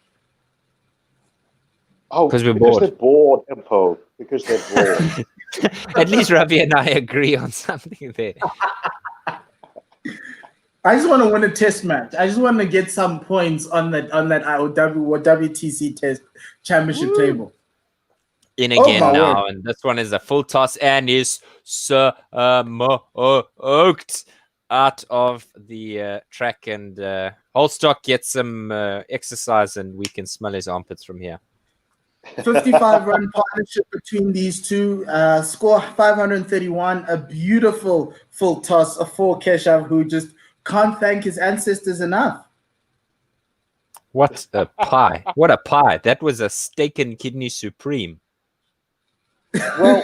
Oh, because we're bored. They're bored, Impo. Because they're bored. At least Ravi and I agree on something there. I just want to win a test match. I just want to get some points on that IOW or WTC test championship table. In again now, and this one is a full toss and is smoked out of the track, and Holstock gets some exercise, and we can smell his armpits from here. 55-run partnership between these two. Score 531. A beautiful full toss for Keshav, who just can't thank his ancestors enough. What a pie. What a pie. That was a steak and kidney supreme. Well,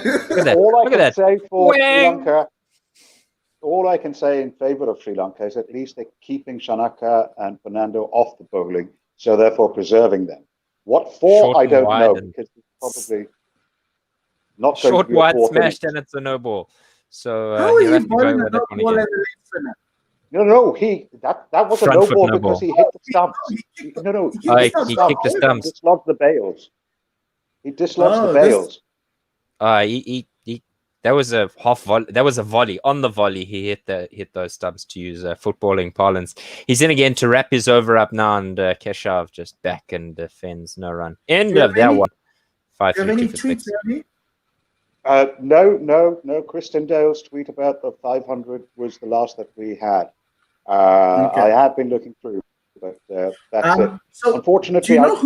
all I can say for Sri Lanka, all I can say in favour of Sri Lanka is at least they're keeping Shanaka and Fernando off the bowling, so therefore preserving them. What for, I don't know, because it's probably not going short to be wide smashed and it's a no ball. So how are you bowling a no ball as a leg spinner? No, that was Front a no foot ball no because ball. he hit the stumps. He kicked the stumps. He dislodged the bails. He dislodged the bails. That was a half volley. That was a volley. On the volley, he hit those stumps, to use footballing parlance. He's in again to wrap his over up now, and Keshav just back and defends. No run. End of that one. 5-3. Do you have any tweets, Ravi? No. Chris Tyndale's tweet about the 500 was the last that we had. I have been looking through, but that's it. So unfortunately, do you know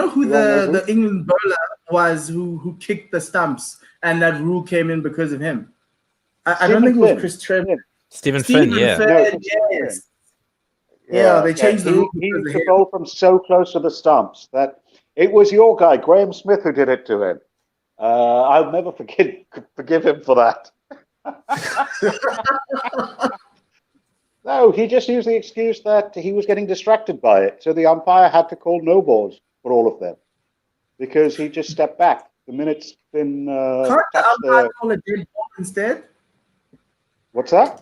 who the England bowler was who kicked the stumps, and that rule came in because of him? I don't think it was Chris Trent. Stephen Finn, yeah. Yes. Yeah, they changed the rule. He used to bowl from so close to the stumps that it was your guy, Graham Smith, who did it to him. I'll never forgive him for that. No, No, he just used the excuse that he was getting distracted by it. So the umpire had to call no balls for all of them because he just stepped back. The minute's been Can't the umpire call a dead ball instead? What's that?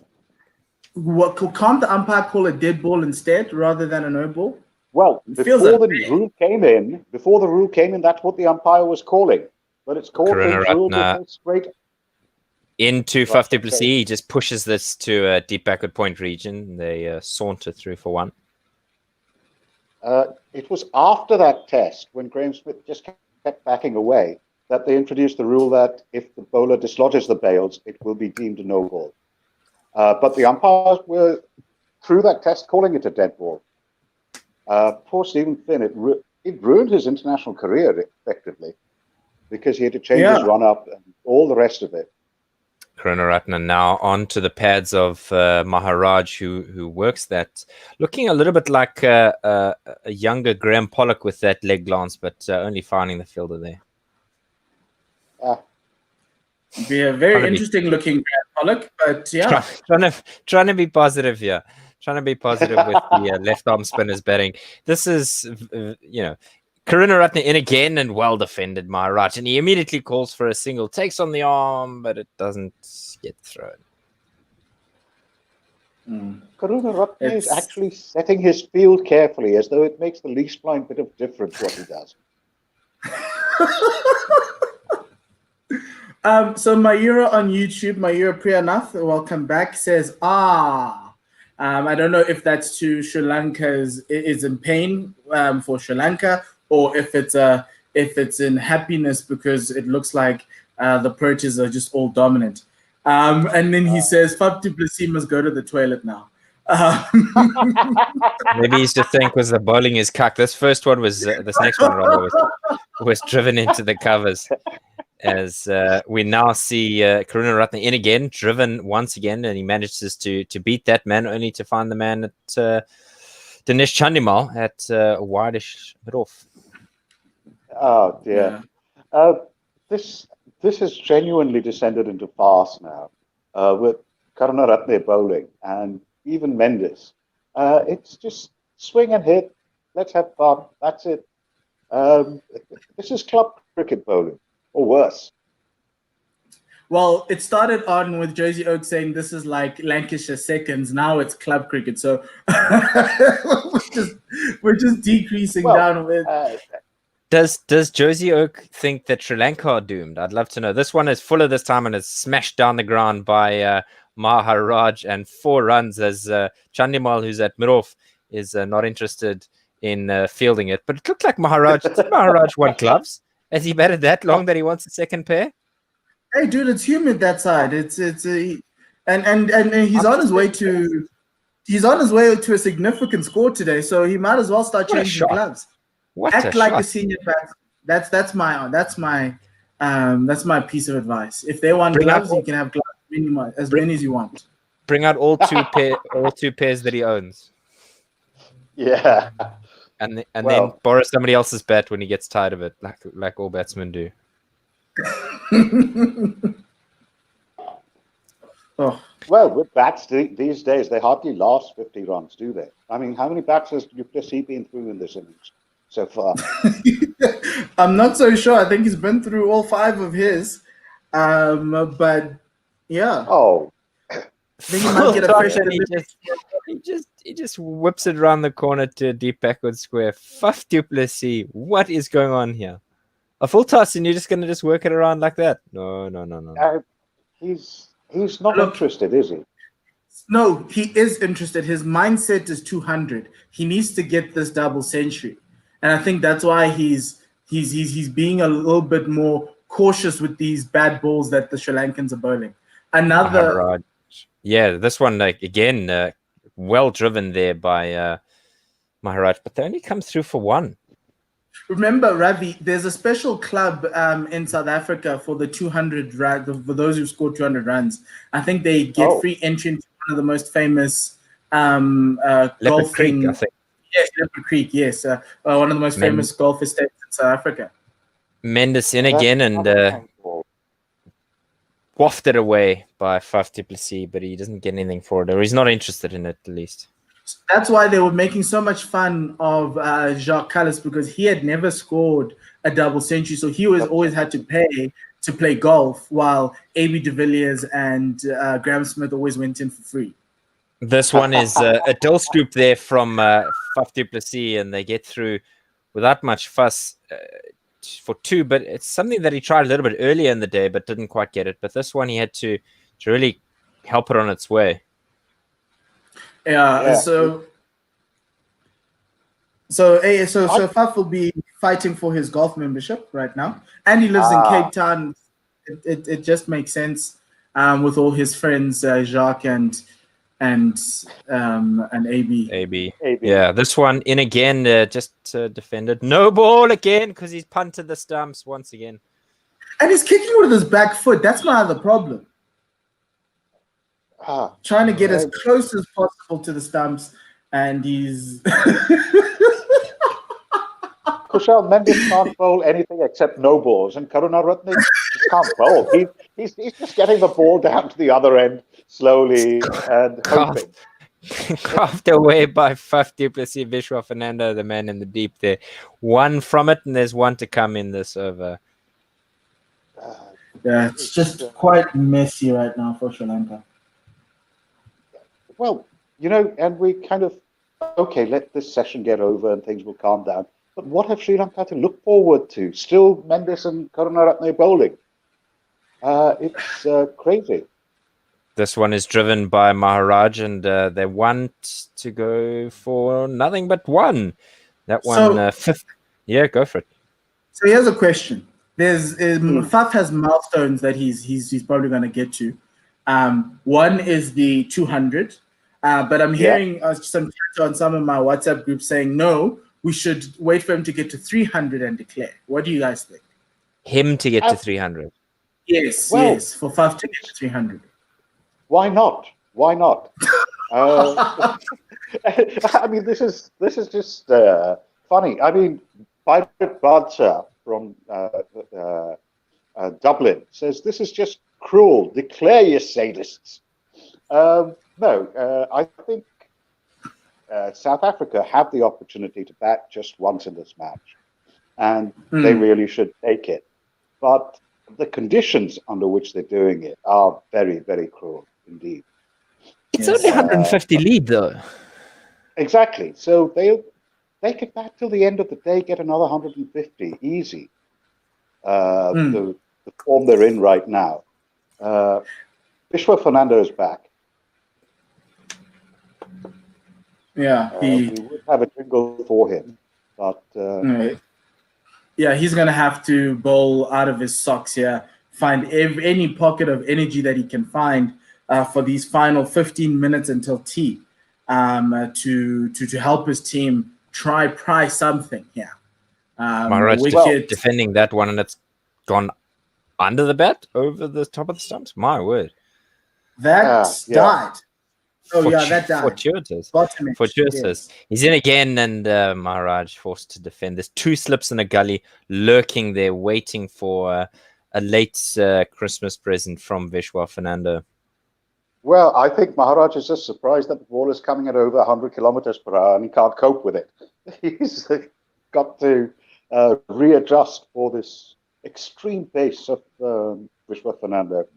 Can't the umpire call a dead ball instead rather than a no ball? Well, feels before the rule came in, that's what the umpire was calling. But it's called in rule straight into Faf du Plessis. He just pushes this to a deep backward point region. They saunter through for one. It was after that test when Graham Smith just kept backing away that they introduced the rule that if the bowler dislodges the bails, it will be deemed a no ball. But the umpires were, through that test, calling it a dead ball. Poor Stephen Finn, it ruined his international career, effectively, because he had to change his run-up and all the rest of it. Karunaratne now on to the pads of Maharaj, who works that, looking a little bit like a younger Graham Pollock with that leg glance, but only finding the fielder there. Be a very interesting looking Graham Pollock, but yeah. Trying to be positive here. Trying to be positive with the left arm spinners batting. This is, Karunaratne in again and well defended Maharaj, and he immediately calls for a single, takes on the arm, but it doesn't get thrown. Karunaratne is actually setting his field carefully, as though it makes the least blind bit of difference what he does. So Mayura on YouTube, Mayura Priyanath, welcome back, says, I don't know if that's to Sri Lanka is in pain for Sri Lanka, or if it's in happiness because it looks like the Proteas are just all dominant. And then he says, Faf du Plessis must go to the toilet now. Maybe he's to think because the bowling is cucked. This first one was, this next one rather was driven into the covers. As we now see Karunaratne in again, driven once again, and he manages to beat that man, only to find the man at Dinesh Chandimal at a wideish mid-off. Oh dear. Yeah. This has genuinely descended into farce now with Karunaratne bowling and even Mendes. It's just swing and hit. Let's have fun. That's it. This is club cricket bowling. Or worse. Well, it started on with Josie Oak saying this is like Lancashire seconds. Now it's club cricket. So we're just decreasing down with. Does Josie Oak think that Sri Lanka are doomed? I'd love to know. This one is fuller this time and is smashed down the ground by Maharaj and 4 runs as Chandimal, who's at mid-off, is not interested in fielding it. But it looked like Maharaj won gloves. Has he batted that long that he wants a second pair? Hey, dude, it's humid that side. And he's on his way to a significant score today. So he might as well start changing gloves. Act like a senior batsman. That's my piece of advice. If they want gloves, you can have gloves as many as you want. Bring out all two pairs that he owns. Yeah. And then borrow somebody else's bat when he gets tired of it, like all batsmen do. Well, with bats these days, they hardly last 50 runs, do they? I mean, how many bats has du Plessis been through in this innings so far? I'm not so sure. I think he's been through all 5 of his. But yeah. Oh. I think he might get a fresh He just whips it around the corner to a deep backward square. Faf du Plessis, what is going on here? A full toss and you're just going to just work it around like that? No. He's not interested, is he? No, he is interested. His mindset is 200. He needs to get this double century, and I think that's why he's being a little bit more cautious with these bad balls that the Sri Lankans are bowling. This one again. Well driven there by Maharaj, but they only come through for 1. Remember, Ravi, there's a special club in South Africa for the 200 for those who scored 200 runs. I think they get free entry into one of the most famous golfing. Creek, I think. Yes, Leopard Creek. Yes, one of the most famous golf estates in South Africa. Mendes in again, and wafted away by Faf du Plessis, but he doesn't get anything for it, or he's not interested in it at least. That's why they were making so much fun of Jacques Callis, because he had never scored a double century, so he always had to pay to play golf, while AB de Villiers and Graham Smith always went in for free. This one is a dill scoop there from Faf du Plessis, and they get through without much fuss for 2, but it's something that he tried a little bit earlier in the day but didn't quite get it. But this one he had to really help it on its way. Yeah. So Faf will be fighting for his golf membership right now, and he lives in Cape Town. It just makes sense with all his friends, Jacques and AB. AB. Yeah, this one in again, just defended. No ball again because he's punted the stumps once again. And he's kicking with his back foot. That's my other problem. Trying to get as close as possible to the stumps, and he's... Kushal Mendes can't bowl anything except no balls, and Karunaratne just can't bowl. He's just getting the ball down to the other end slowly and hoping. Carved away by Faf du Plessis, Vishwa Fernando, the man in the deep there. One from it, and there's one to come in this over. Yeah, it's just quite messy right now for Sri Lanka. Well, and we kind of, let this session get over and things will calm down. But what have Sri Lanka to look forward to? Still Mendes and Karunaratne bowling. It's crazy. This one is driven by Maharaj, and they want to go for nothing but one. That one, fifth. Yeah, go for it. So here's a question. There's Faf has milestones that he's probably going to get to. One is the 200, but I'm hearing some chat on some of my WhatsApp groups saying no, we should wait for him to get to 300 and declare. What do you guys think? Him to get to 300? Yes, for Faf to get to 300. Why not? Why not? I mean, this is just funny. I mean, Pirate Badshah from Dublin says this is just cruel. Declare your sadists. No, I think South Africa have the opportunity to bat just once in this match, and they really should take it. But the conditions under which they're doing it are very, very cruel indeed. It's only 150 lead, though. Exactly. So they could bat till the end of the day, get another 150 easy. The form they're in right now. Vishwa Fernando is back. Yeah, we would have a jingle for him, but yeah, he's gonna have to bowl out of his socks here. Find any pocket of energy that he can find for these final 15 minutes until tea, to help his team pry something here. Maharaj defending that one, and it's gone under the bat, over the top of the stumps. My word, that died. Oh yeah, that died. Fortuitous. Yes. He's in again, and Maharaj forced to defend. There's 2 slips in a gully lurking there, waiting for a late Christmas present from Vishwa Fernando. Well, I think Maharaj is just surprised that the ball is coming at over 100 kilometers per hour and he can't cope with it. He's got to readjust for this extreme pace of Vishwa Fernando.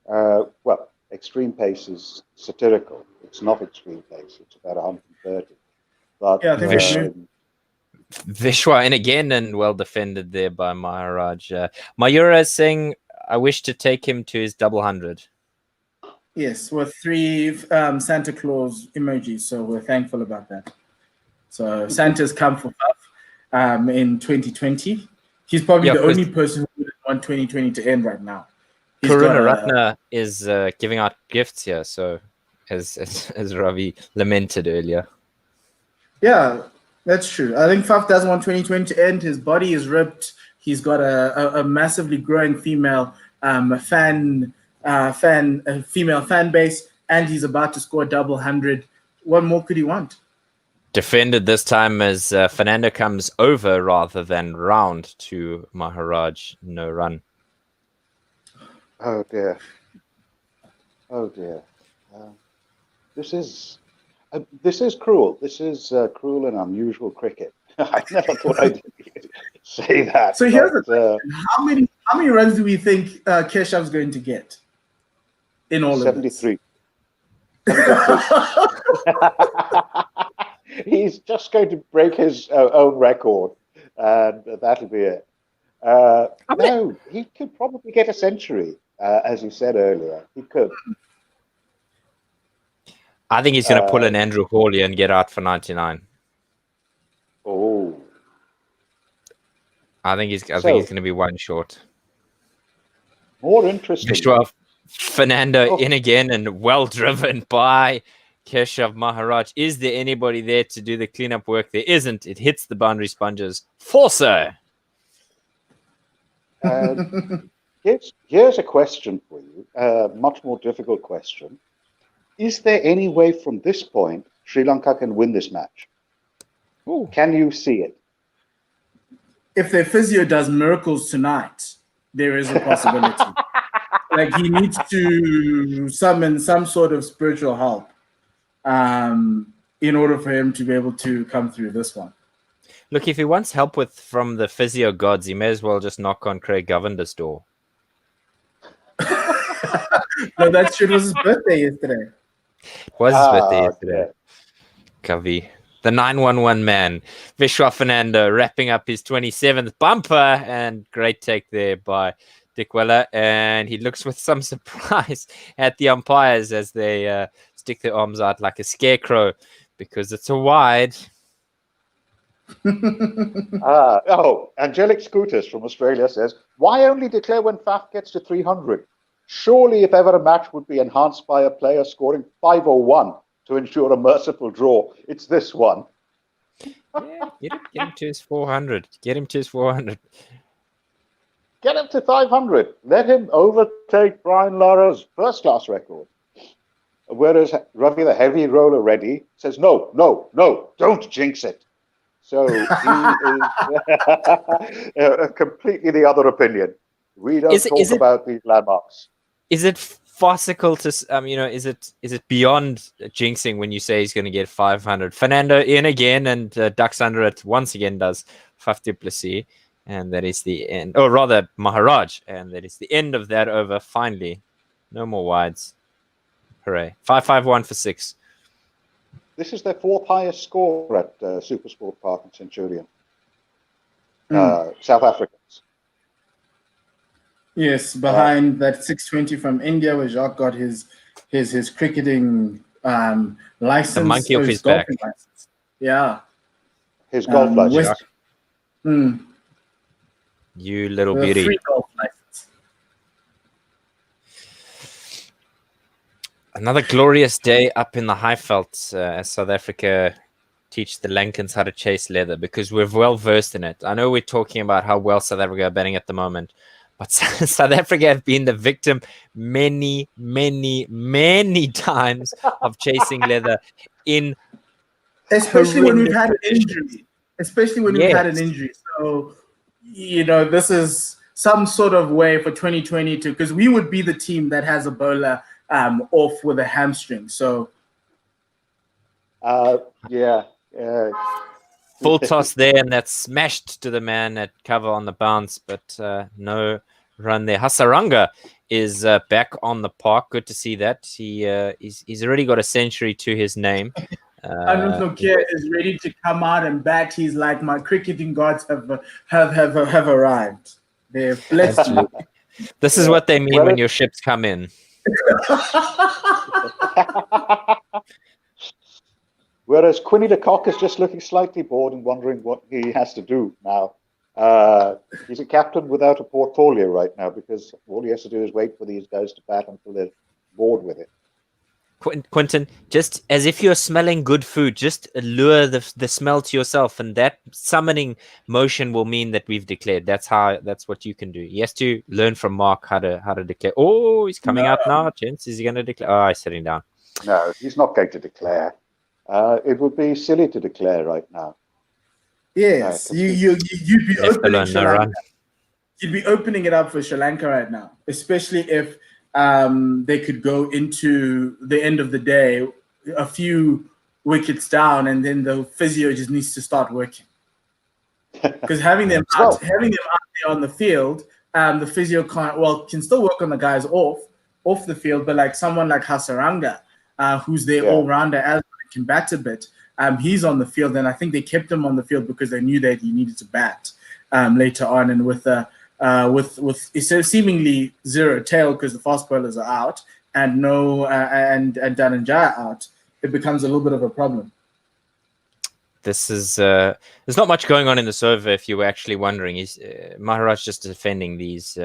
Well, extreme pace is satirical. It's not extreme pace. It's about 130. But yeah, I think Vishwa in again, and well defended there by Maharaj. Mayura is saying, I wish to take him to his double 100. Yes, with 3 Santa Claus emojis, so we're thankful about that. So Santa's come for Faf in 2020. He's probably the only person who would want 2020 to end right now. Karunaratne is giving out gifts here, so as Ravi lamented earlier. Yeah, that's true. I think Faf doesn't want 2020 to end. His body is ripped. He's got a massively growing female female fan base, and he's about to score double 100. What more could he want? Defended this time as Fernando comes over rather than round to Maharaj. No run. Oh dear. Oh dear. This is cruel. This is cruel and unusual cricket. I never thought I'd say that. So here's the question: How many runs do we think Keshav's going to get in all 73. of this? He's just going to break his own record, and that'll be it. No, he could probably get a century, as you said earlier. He could. I think he's going to pull an Andrew Hawley and get out for 99. Oh. I think he's going to be one short. More interesting. Fernando in again and well driven by Keshav Maharaj. Is there anybody there to do the cleanup work? There isn't. It hits the boundary sponges. Forcer. Here's a question for you. A much more difficult question. Is there any way from this point Sri Lanka can win this match? Ooh. Can you see it? If their physio does miracles tonight, there is a possibility. Like he needs to summon some sort of spiritual help in order for him to be able to come through this one. Look, if he wants help from the physio gods, he may as well just knock on Craig Govender's door. No, that's true. It was his birthday yesterday. It was his birthday yesterday. Kavi. The 911 man, Vishwa Fernando, wrapping up his 27th bumper, and great take there by Dick Weller. And he looks with some surprise at the umpires as they stick their arms out like a scarecrow because it's a wide. Angelic Scooters from Australia says, why only declare when Faf gets to 300? Surely if ever a match would be enhanced by a player scoring 501 to ensure a merciful draw, it's this one. Yeah, get him to his 400. Get him to his 400. Get him to 500. Let him overtake Brian Lara's first-class record. Whereas Ravi, the heavy roller ready, says, no, don't jinx it. So he is completely the other opinion. We don't talk about these landmarks. Is it farcical to, is it beyond jinxing when you say he's going to get 500? Fernando in again and ducks under it once again does Faf du Plessis, and that is the end, or rather Maharaj, and that is the end of that over. Finally, no more wides. Hooray! 551 for 6. This is their fourth highest score at Supersport Park in Centurion. South Africans. Yes, behind that 620 from India, where Jacques got his cricketing license. The monkey off his back. License. Yeah. His golf license. You little beauty. Free golf license. Another glorious day up in the Highveld as South Africa teach the Lankans how to chase leather, because we're well versed in it. I know we're talking about how well South Africa are batting at the moment, but South Africa have been the victim many, many, many times of chasing leather in especially when we've had an injury. We've had an injury. So, this is some sort of way for 2022, because we would be the team that has a bowler off with a hamstring. So, full toss there, and that's smashed to the man at cover on the bounce, but no run there. Hasaranga is back on the park. Good to see that. He's already got a century to his name. Arnold Nokia is ready to come out and bat. He's like, my cricketing gods have arrived. They've blessed you. This is what they mean when your ships come in. Whereas Quinny de Kock is just looking slightly bored and wondering what he has to do now. He's a captain without a portfolio right now, because all he has to do is wait for these guys to bat until they're bored with it. Quinton, just as if you're smelling good food, just lure the smell to yourself, and that summoning motion will mean that we've declared. That's what you can do. He has to learn from Mark how to declare. Oh, he's coming out now, gents. Is he going to declare? Oh, he's sitting down. No, he's not going to declare. It would be silly to declare right now. Yes, you'd be opening Sri Lanka. You'd be opening it up for Sri Lanka right now, especially if they could go into the end of the day a few wickets down, and then the physio just needs to start working. Because having them out there on the field, the physio can still work on the guys off the field, but like someone like Hasaranga, who's their all-rounder as well, can bat a bit. He's on the field, and I think they kept him on the field because they knew that he needed to bat later on. And with seemingly zero tail because the fast bowlers are out and no and Dhananjaya out, it becomes a little bit of a problem. This is there's not much going on in this over. If you were actually wondering, is Maharaj just defending these?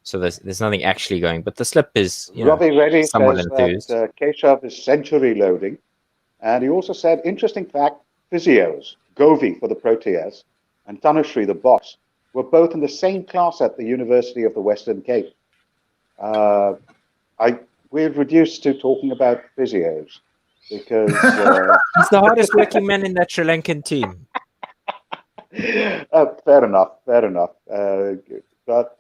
So there's nothing actually going. But the slip is Robbie Reddy somewhat says enthused. that Keshav is century loading, and he also said, interesting fact: physios, Govi for the Proteas and Tanushree the boss were both in the same class at the University of the Western Cape. We're reduced to talking about physios because he's the hardest working man in that Sri Lankan team. Fair enough. But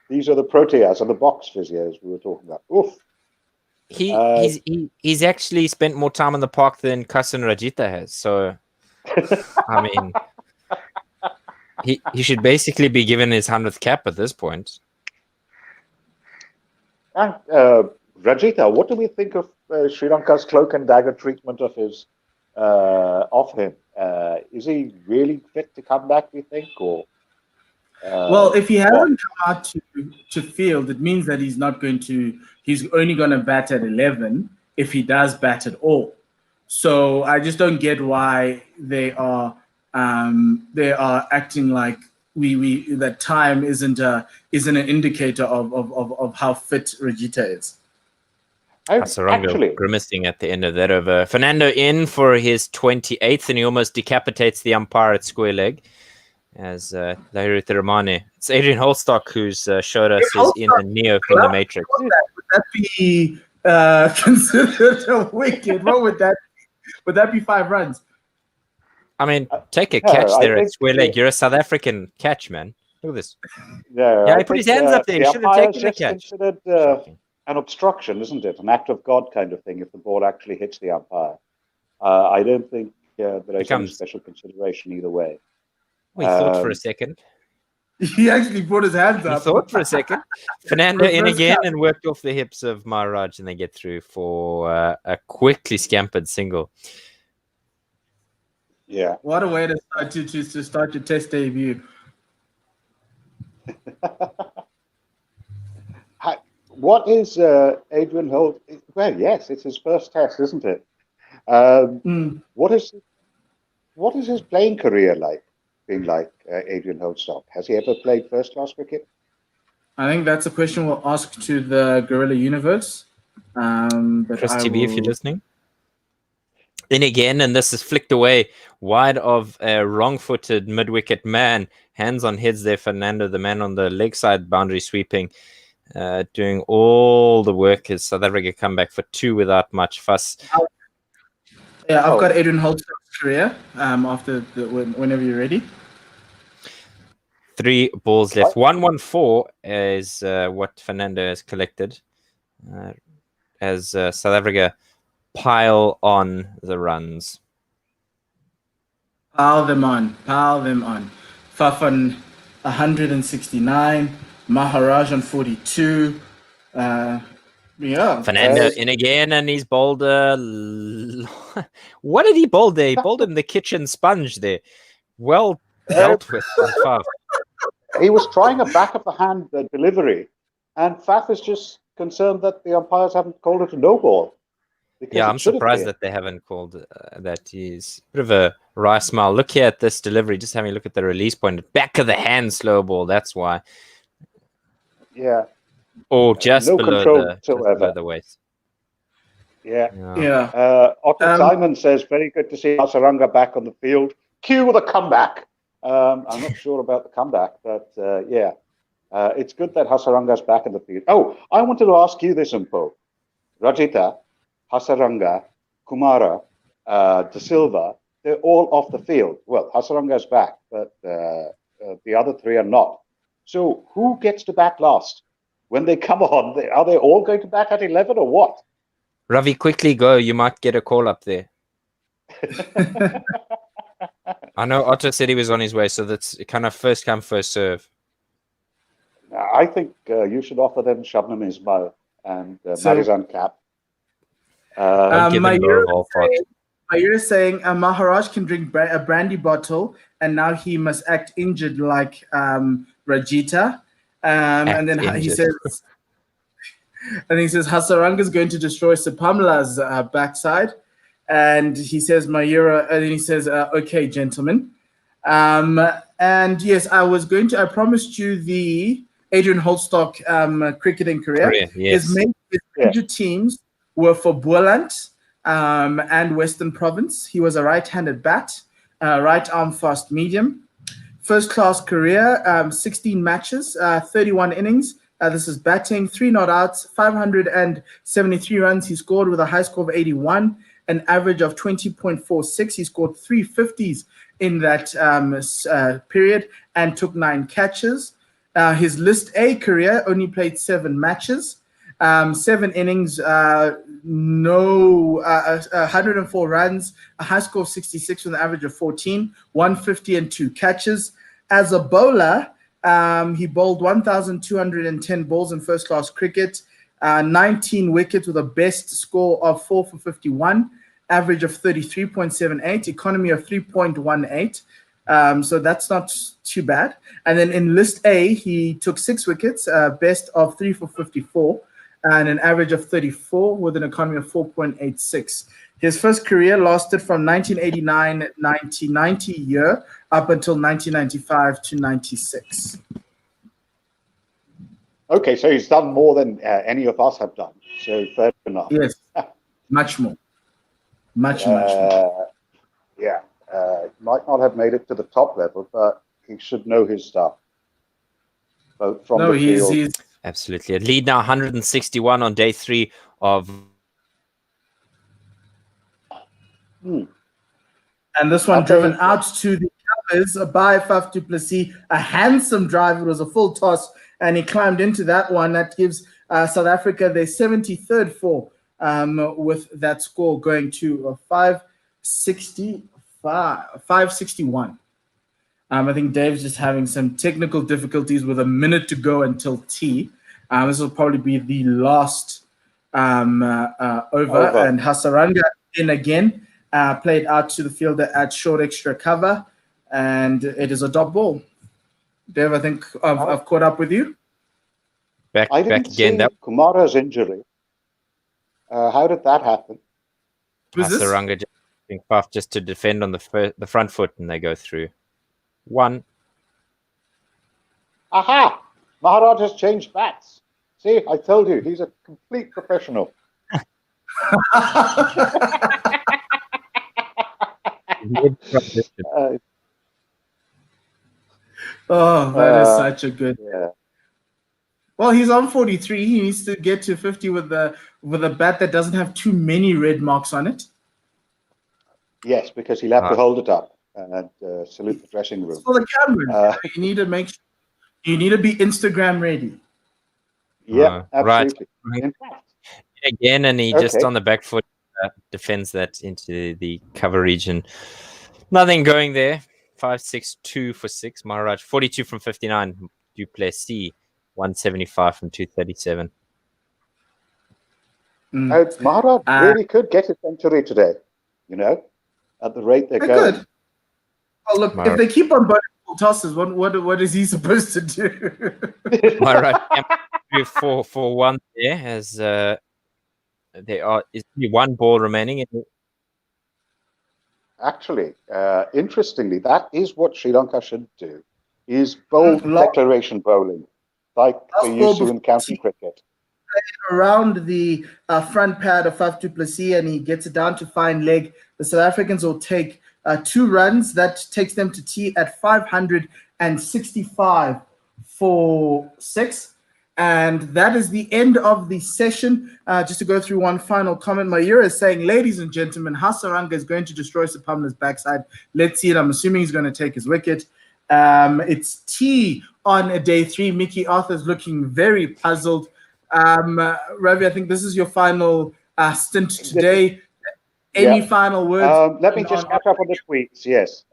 these are the Proteas and the box physios we were talking about. Oof. He's actually spent more time in the park than Kasan Rajita has. So, I mean, he should basically be given his 100th cap at this point. And Rajita, what do we think of Sri Lanka's cloak and dagger treatment of him? Is he really fit to come back, we think? Or well, if he hasn't come out to field, it means that he's only going to bat at 11 if he does bat at all. So I just don't get why they are acting like that time isn't an indicator of how fit Rajita is. Hasaranga grimacing at the end of that over. Fernando in for his 28th, and he almost decapitates the umpire at square leg. As Lahiri Thiramani. It's Adrian Holstock who's showed us is in the Neo from the Matrix. Would that be considered a wicket? What would that be? Would that be 5 runs? I mean, take a catch there at square leg. You're a South African catch, man. Look at this. Yeah, he put his hands up there. He should have taken the catch. Considered an obstruction, isn't it? An act of God kind of thing if the ball actually hits the umpire. I don't think there is any special consideration either way. We thought for a second. He actually put his hands up. He thought for a second. Fernando in again and worked off the hips of Maharaj, and they get through for a quickly scampered single. Yeah. What a way to start your test debut. What is Adrian Holt? Well, yes, it's his first test, isn't it? What is his playing career like? Being like Adrian Holstock, has he ever played first-class cricket? I think that's a question we'll ask to the Guerilla Universe. Chris TV, if you're listening. In again, and this is flicked away wide of a wrong-footed mid-wicket man. Hands on heads there, Fernando, the man on the leg side boundary sweeping, doing all the work as South Africa come back for 2 without much fuss. Yeah, I've got Adrian Holstock's career after whenever you're ready. 3 balls left. 114 is what Fernando has collected as South Africa pile on the runs. Pile them on. Fafan 169, Maharaj on 42. Fernando in again, and he's bowled what did he bowl there? He bowled him the kitchen sponge there. Well dealt with by Faf. He was trying a back of the hand delivery, and Faf is just concerned that the umpires haven't called it a no ball. Yeah, I'm surprised that they haven't called that. He's a bit of a wry smile. Look here at this delivery, just having a look at the release point. Back of the hand slow ball, that's why. Yeah. Or just, no below the waist. Yeah. Otto Simon says, very good to see Hasaranga back on the field. Cue the comeback. I'm not sure about the comeback, but it's good that Hasaranga's back in the field. Oh, I wanted to ask you this, Mpo. Rajita, Hasaranga, Kumara, De Silva, they're all off the field. Well, Hasaranga's back, but the other 3 are not. So who gets to bat last? when they come on, are they all going to bat at 11 or what? Ravi, quickly go. You might get a call up there. I know Otto said he was on his way, so that's kind of first come, first serve. I think you should offer them Shabnam Ismail and Marizan Cap. Don't give them low ball pot. Mayur saying Maharaj can drink a brandy bottle, and now he must act injured like Rajita. And then he says, Hasaranga is going to destroy Sapamla's backside. And he says, Mayura, and then he says, okay, gentlemen. And yes, I promised you the Adrian Holstock cricketing career. Yes. His major teams were for Boland and Western Province. He was a right-handed bat, right arm fast medium. First class career, 16 matches, 31 innings. This is batting, 3 not outs, 573 runs. He scored with a high score of 81, an average of 20.46. He scored 3 50s in that period and took 9 catches. His List A career only played 7 matches, 7 innings, 104 runs, a high score of 66 with an average of 14, 150 and 2 catches. As a bowler, he bowled 1,210 balls in first-class cricket, 19 wickets with a best score of 4 for 51, average of 33.78, economy of 3.18. So that's not too bad. And then in List A, he took 6 wickets, best of 3 for 54, and an average of 34 with an economy of 4.86. His first career lasted from 1989-1990 year up until 1995 to 96. Okay, so he's done more than any of us have done. So fair enough. Yes, much more. Much more. Yeah, might not have made it to the top level, but he should know his stuff. Both from the field. He's Absolutely. A lead now 161 on day 3 of. And this one driven out to the covers by Faf du Plessis, a handsome drive. It was a full toss, and he climbed into that one. That gives South Africa their 73rd fall with that score going to 561. I think Dave's just having some technical difficulties with a minute to go until tea. This will probably be the last over. And Hasaranga in again. Played out to the fielder at short extra cover, and it is a dot ball. Dave, I think I've caught up with you. Back again. See Kumara's injury. How did that happen? Who's this? Hasaranga just to defend on the front foot, and they go through. 1. Aha! Maharaj has changed bats. See, I told you, he's a complete professional. That is such a good. Yeah. Well, he's on 43. He needs to get to 50 with a bat that doesn't have too many red marks on it. Yes, because he'll have to hold it up and salute the dressing room. For the camera, you need to make sure. You need to be Instagram ready. Yeah, absolutely. Right. In fact, Again, and he just on the back foot defends that into the cover region. Nothing going there. 5-6-2 for 6. Maharaj 42 from 59. Du Plessis 175 from 237. Maharaj really could get a century today. You know, at the rate they're going. Good. Well, look, if they keep on burning full tosses, what is he supposed to do? Maharaj 4-1 there as there is only 1 ball remaining. Actually, interestingly, that is what Sri Lanka should do, is bold declaration bowling, like they used to in county cricket. Around the front pad of Faf du Plessis, and he gets it down to fine leg. The South Africans will take 2 runs. That takes them to tea at 565 for 6. And that is the end of the session. Just to go through one final comment, Mayura is saying, ladies and gentlemen, Hasaranga is going to destroy Sapamla's backside. Let's see it. I'm assuming he's going to take his wicket. It's tea on day 3. Mickey Arthur's looking very puzzled. Ravi, I think this is your final stint today. Any final words? Let me just catch up on the tweets. Yes.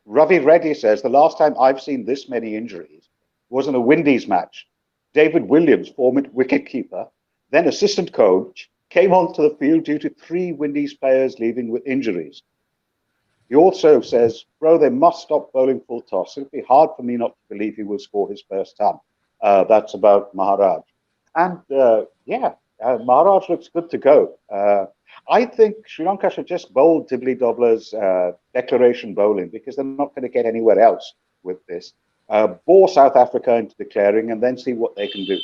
Ravi Reddy says the last time I've seen this many injuries was in a Windies match. David Williams, former wicketkeeper, then assistant coach, came onto the field due to 3 Windies players leaving with injuries. He also says, bro, they must stop bowling full toss. It'll be hard for me not to believe he will score his first ton. That's about Maharaj. And Maharaj looks good to go. I think Sri Lanka should just bowl dibbly-dobbler's declaration bowling because they're not going to get anywhere else with this. Bore South Africa into declaring and then see what they can do.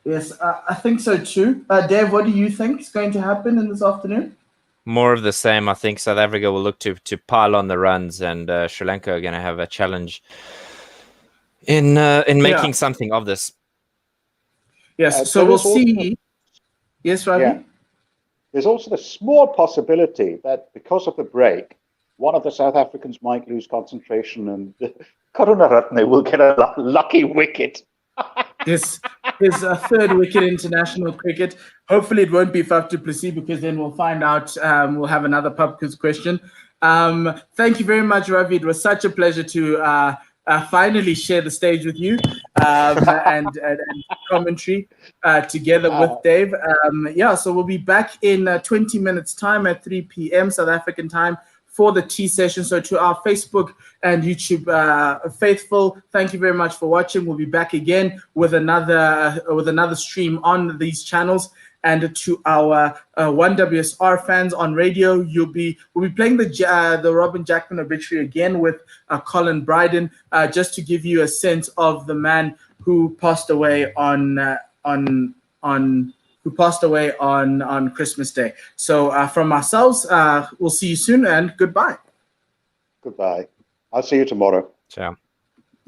Yes, I think so too. Dave, what do you think is going to happen in this afternoon? More of the same. I think South Africa will look to pile on the runs, and Sri Lanka are going to have a challenge in making something of this. Yes, so we'll see. Yes, Ravi? Yeah. There's also the small possibility that because of the break, one of the South Africans might lose concentration and Karunaratne will get a lucky wicket. His 3rd wicket in international cricket. Hopefully it won't be Faf du Plessis because then we'll find out. We'll have another pub quiz question. Thank you very much, Ravi. It was such a pleasure to finally share the stage with you and commentary together with Dave. So we'll be back in 20 minutes time at 3 p.m. South African time for the tea session. So to our Facebook and YouTube faithful, thank you very much for watching. We'll be back again with another stream on these channels. And to our 1WSR fans on radio, we'll be playing the Robin Jackman obituary again with Colin Bryden, just to give you a sense of the man who passed away on Christmas Day. So from ourselves, we'll see you soon and goodbye. Goodbye. I'll see you tomorrow. Ciao.